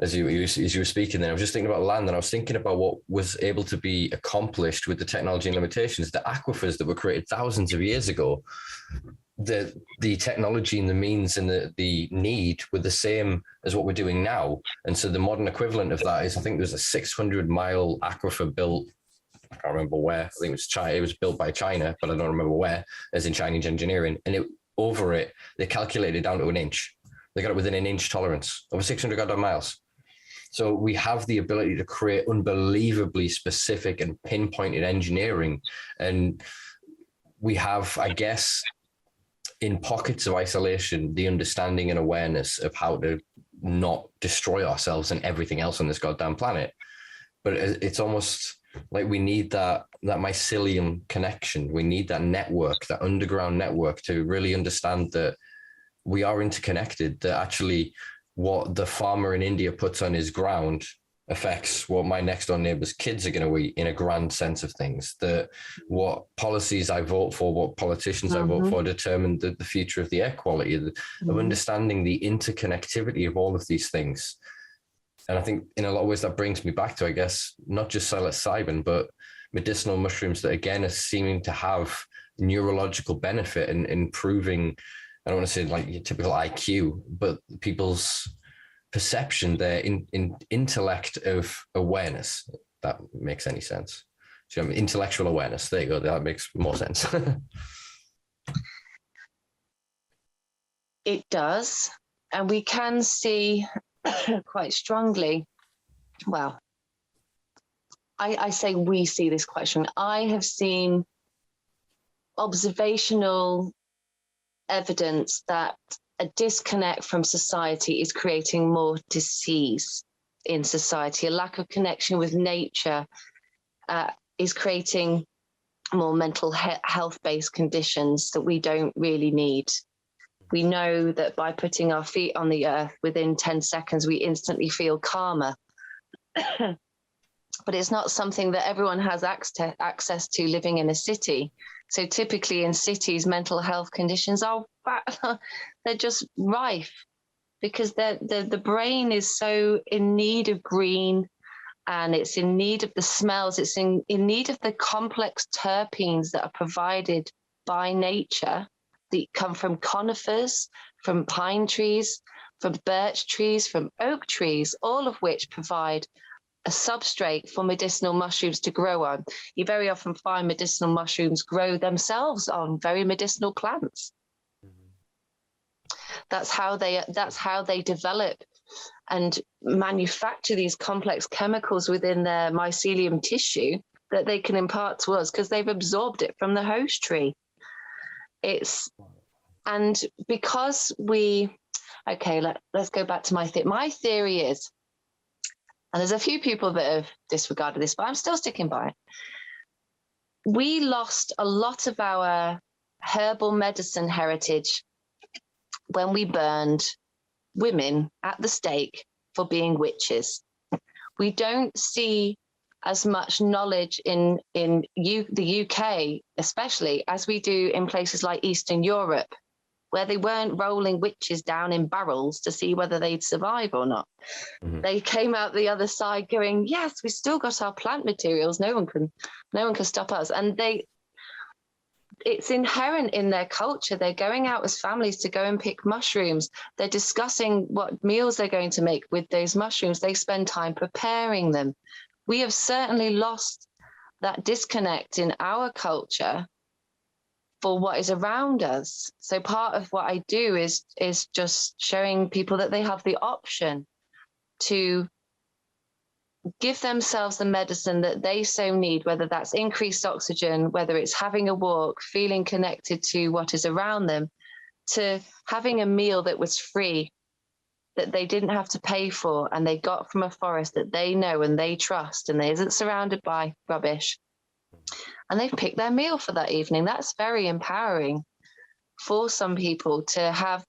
As you were speaking then, I was just thinking about land, and I was thinking about what was able to be accomplished with the technology and limitations. The aquifers that were created thousands of years ago, the technology and the means and the need were the same as what we're doing now. And so the modern equivalent of that is, I think there's a 600-mile aquifer built, I can't remember where, I think it was China. It was built by China, but I don't remember where, as in Chinese engineering. And they calculated it down to an inch. They got it within an inch tolerance, over 600 goddamn miles. So we have the ability to create unbelievably specific and pinpointed engineering. And we have, I guess, in pockets of isolation, the understanding and awareness of how to not destroy ourselves and everything else on this goddamn planet. But it's almost like we need that mycelium connection. We need that network, that underground network, to really understand that we are interconnected, that actually what the farmer in India puts on his ground affects what my next door neighbor's kids are going to eat, in a grand sense of things. That what policies I vote for, what politicians I vote for, determine the future of the air quality, of understanding the interconnectivity of all of these things. And I think in a lot of ways that brings me back to, I guess, not just psilocybin, but medicinal mushrooms that, again, are seeming to have neurological benefit in improving, I don't want to say like your typical IQ, but people's perception, their intellect of awareness. If that makes any sense. So, intellectual awareness. There you go. That makes more sense. It does. And we can see quite strongly, well, I say we see this quite strongly. I have seen observational evidence that a disconnect from society is creating more disease in society. A lack of connection with nature is creating more mental health-based conditions that we don't really need. We know that by putting our feet on the earth, within 10 seconds, we instantly feel calmer. but it's not something that everyone has access to living in a city. So typically in cities, mental health conditions are they're just rife because the brain is so in need of green, and it's in need of the smells. It's in need of the complex terpenes that are provided by nature that come from conifers, from pine trees, from birch trees, from oak trees, all of which provide a substrate for medicinal mushrooms to grow on. You very often find medicinal mushrooms grow themselves on very medicinal plants. That's how they develop and manufacture these complex chemicals within their mycelium tissue that they can impart to us because they've absorbed it from the host tree. And because let's go back to my theory is, and there's a few people that have disregarded this, but I'm still sticking by it. We lost a lot of our herbal medicine heritage when we burned women at the stake for being witches. We don't see as much knowledge in the UK, especially, as we do in places like Eastern Europe, where they weren't rolling witches down in barrels to see whether they'd survive or not. Mm-hmm. They came out the other side going, yes, we still got our plant materials. No one can stop us. And it's inherent in their culture. They're going out as families to go and pick mushrooms. They're discussing what meals they're going to make with those mushrooms. They spend time preparing them. We have certainly lost that disconnect in our culture for what is around us. So part of what I do is just showing people that they have the option to give themselves the medicine that they so need, whether that's increased oxygen, whether it's having a walk, feeling connected to what is around them, to having a meal that was free, that they didn't have to pay for, and they got from a forest that they know and they trust, and they isn't surrounded by rubbish. And they've picked their meal for that evening. That's very empowering for some people to have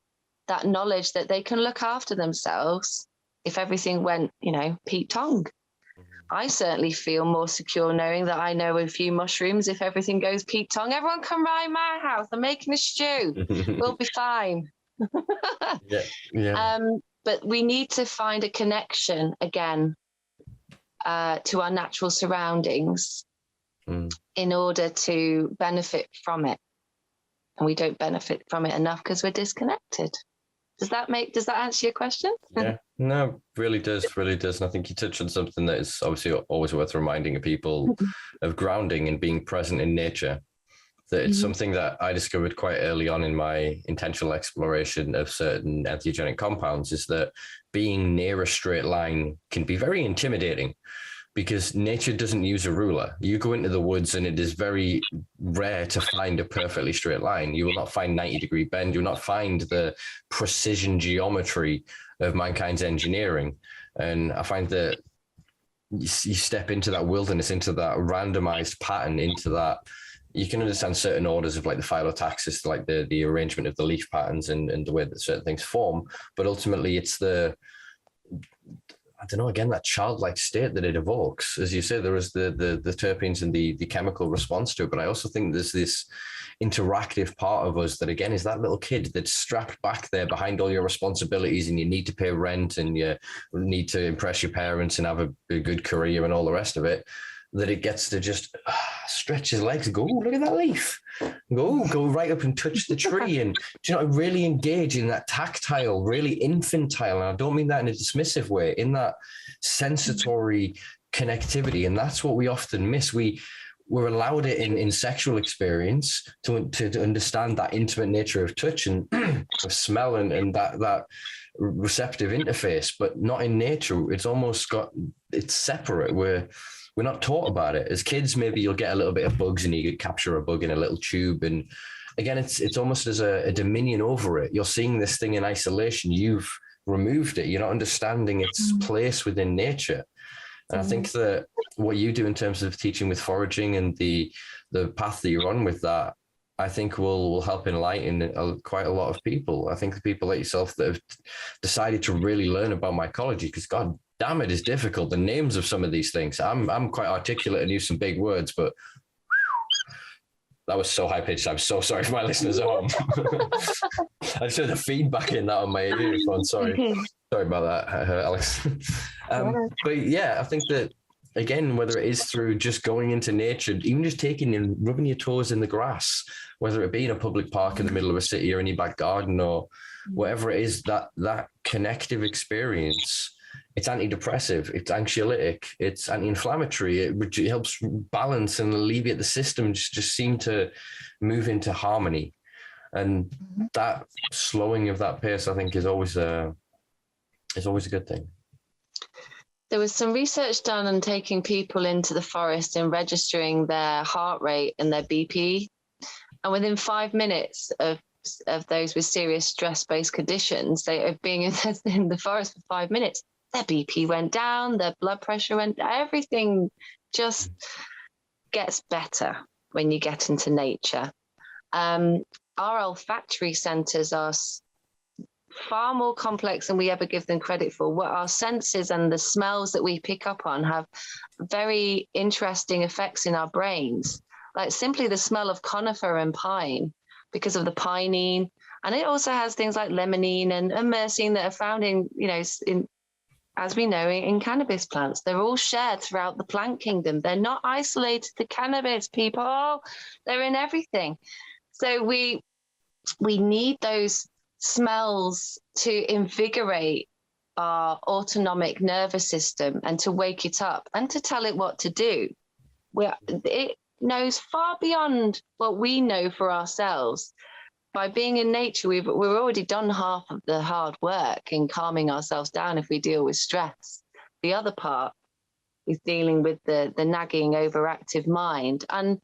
that knowledge that they can look after themselves if everything went, Pete Tong. I certainly feel more secure knowing that I know a few mushrooms. If everything goes Pete Tong, everyone come round my house. I'm making a stew. We'll be fine. Yeah. But we need to find a connection again to our natural surroundings in order to benefit from it. And we don't benefit from it enough because we're disconnected. Does that answer your question? Yeah, no, really does. And I think you touched on something that is obviously always worth reminding people of grounding and being present in nature. That it's something that I discovered quite early on in my intentional exploration of certain entheogenic compounds, is that being near a straight line can be very intimidating because nature doesn't use a ruler. You go into the woods and it is very rare to find a perfectly straight line. You will not find 90-degree bend. You will not find the precision geometry of mankind's engineering. And I find that you step into that wilderness, into that randomized pattern, into that, you can understand certain orders of like the phyllotaxis, like the arrangement of the leaf patterns and the way that certain things form. But ultimately it's that childlike state that it evokes. As you say, there is the terpenes and the chemical response to it. But I also think there's this interactive part of us that, again, is that little kid that's strapped back there behind all your responsibilities, and you need to pay rent and you need to impress your parents and have a good career and all the rest of it, that it gets to just stretch his legs and go, "Ooh, look at that leaf." Go right up and touch the tree and really engage in that tactile, really infantile, and I don't mean that in a dismissive way, in that sensatory connectivity. And that's what we often miss. We're allowed it in sexual experience to understand that intimate nature of touch and of smell and that receptive interface, but not in nature. It's separate. We're not taught about it. As kids, maybe you'll get a little bit of bugs and you could capture a bug in a little tube. And again, it's almost as a dominion over it. You're seeing this thing in isolation. You've removed it. You're not understanding its place within nature. And I think that what you do in terms of teaching with foraging and the path that you're on with that, I think will help enlighten quite a lot of people. I think the people like yourself that have decided to really learn about mycology, because God, damn, it is difficult. The names of some of these things. I'm quite articulate and use some big words, but that was so high pitched. I'm so sorry for my listeners at home. I just heard the feedback in that on my earphone. Sorry about that, Alex. But yeah, I think that, again, whether it is through just going into nature, even just taking and rubbing your toes in the grass, whether it be in a public park in the middle of a city or in your back garden or whatever it is, that connective experience, it's antidepressive, it's anxiolytic, it's anti-inflammatory, it helps balance and alleviate the system, just seem to move into harmony. And that slowing of that pace, I think, is always a good thing. There was some research done on taking people into the forest and registering their heart rate and their BP. And within 5 minutes of those with serious stress-based conditions, of being in the forest for 5 minutes, their BP went down, their blood pressure went down, everything just gets better when you get into nature. Our olfactory centers are far more complex than we ever give them credit for. What our senses and the smells that we pick up on have very interesting effects in our brains, like simply the smell of conifer and pine because of the pinene. And it also has things like limonene and myrcene that are found in as we know, in cannabis plants. They're all shared throughout the plant kingdom. They're not isolated to cannabis, people. They're in everything. So we need those smells to invigorate our autonomic nervous system and to wake it up and to tell it what to do. It knows far beyond what we know for ourselves. By being in nature, we've already done half of the hard work in calming ourselves down if we deal with stress. The other part is dealing with the nagging, overactive mind. And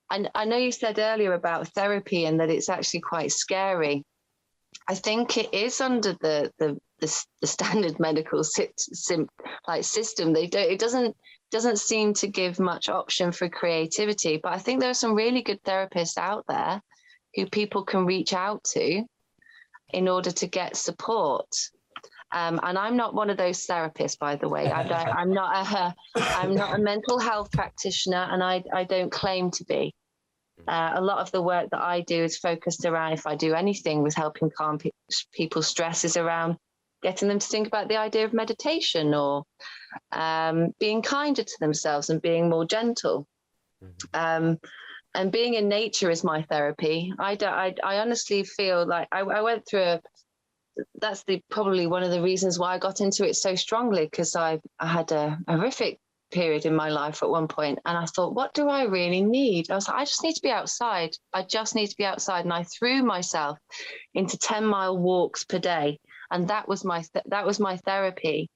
I know you said earlier about therapy and that it's actually quite scary. I think it is under the standard medical system. It doesn't seem to give much option for creativity. But I think there are some really good therapists out there who people can reach out to in order to get support. And I'm not one of those therapists, by the way. I'm not a mental health practitioner, and I don't claim to be. A lot of the work that I do is focused around, if I do anything with helping calm people's stress, is around getting them to think about the idea of meditation or being kinder to themselves and being more gentle. And being in nature is my therapy. I honestly feel like I went through that's probably one of the reasons why I got into it so strongly, because I had a horrific period in my life at one point, and I thought, what do I really need? I was like, I just need to be outside. I just need to be outside. And I threw myself into 10-mile walks per day. And that was my therapy.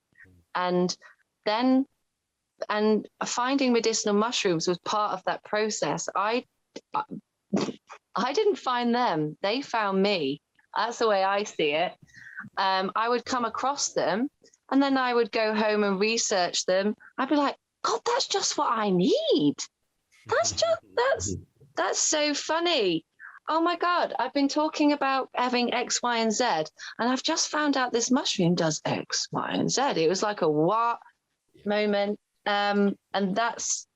And finding medicinal mushrooms was part of that process. I didn't find them. They found me. That's the way I see it. I would come across them and then I would go home and research them. I'd be like, God, that's just what I need. That's so funny. Oh my God, I've been talking about having X, Y, and Z, and I've just found out this mushroom does X, Y, and Z. It was like a what moment. And that's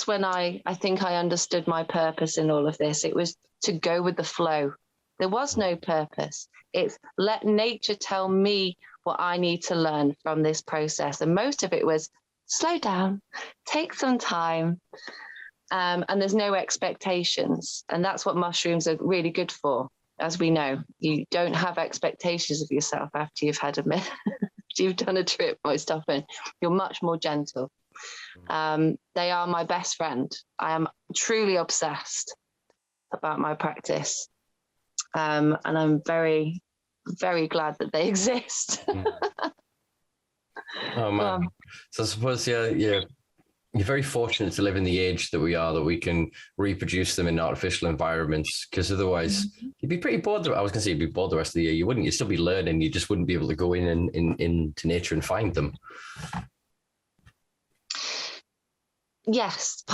when I think I understood my purpose in all of this. It was to go with the flow. There was no purpose. It's let nature tell me what I need to learn from this process. And most of it was slow down, take some time, and there's no expectations. And that's what mushrooms are really good for. As we know, you don't have expectations of yourself after you've had after you've done a trip most often. You're much more gentle. They are my best friend. I am truly obsessed about my practice. And I'm very, very glad that they exist. Oh man. So I suppose, you're very fortunate to live in the age that we are, that we can reproduce them in artificial environments, because otherwise you'd be pretty bored. I was going to say you'd be bored the rest of the year. You wouldn't. You'd still be learning. You just wouldn't be able to go into nature and find them. Yes,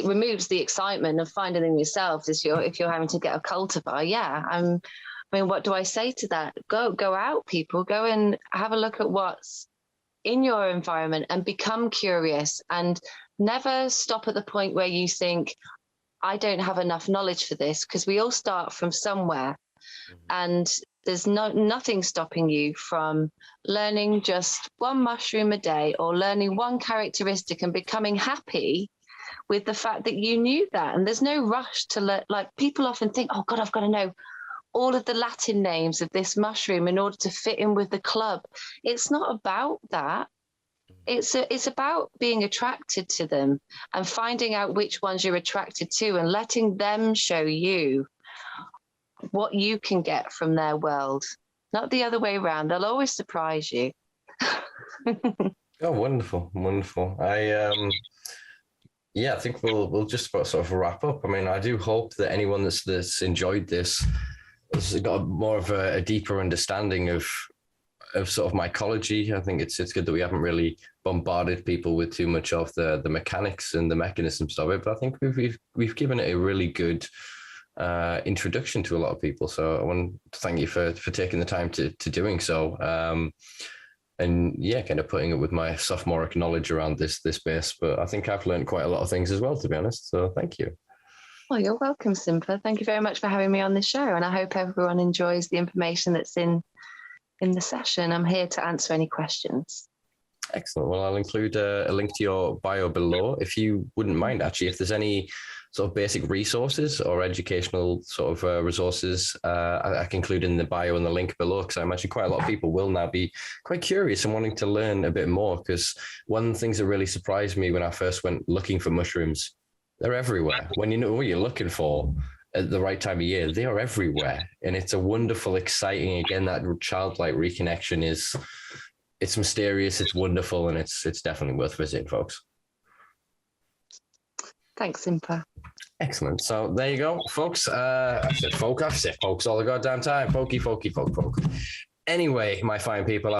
removes the excitement of finding them yourself if you're having to get a cultivar. Yeah, I mean, what do I say to that? Go out, people. Go and have a look at what's in your environment and become curious, and never stop at the point where you think, I don't have enough knowledge for this, because we all start from somewhere. And there's nothing stopping you from learning just one mushroom a day, or learning one characteristic and becoming happy with the fact that you knew that. And there's no rush to learn. Like, people often think, oh God, I've got to know all of the Latin names of this mushroom in order to fit in with the club. It's not about that. It's about being attracted to them and finding out which ones you're attracted to, and letting them show you what you can get from their world, not the other way around. They'll always surprise you. Oh, wonderful. I think we'll just sort of wrap up. I mean, I do hope that anyone that's enjoyed this has got more of a deeper understanding of sort of mycology. I think it's good that we haven't really bombarded people with too much of the mechanics and the mechanisms of it, but I think we've given it a really good introduction to a lot of people. So I want to thank you for taking the time to doing so. And yeah, kind of putting it with my sophomoric knowledge around this space. But I think I've learned quite a lot of things as well, to be honest. So thank you. Well, you're welcome, Simpa. Thank you very much for having me on the show. And I hope everyone enjoys the information that's in the session. I'm here to answer any questions. Excellent. Well, I'll include a link to your bio below. If you wouldn't mind, actually, if there's any sort of basic resources or educational sort of resources, I can include in the bio and the link below, because I imagine quite a lot of people will now be quite curious and wanting to learn a bit more, because one of the things that really surprised me when I first went looking for mushrooms, they're everywhere. When you know what you're looking for at the right time of year, they are everywhere. And it's a wonderful, exciting, again, that childlike reconnection it's mysterious, it's wonderful, and it's definitely worth visiting, folks. Thanks, Simpa. Excellent. So there you go, folks. I've said folks all the goddamn time. Folk. Anyway, my fine people,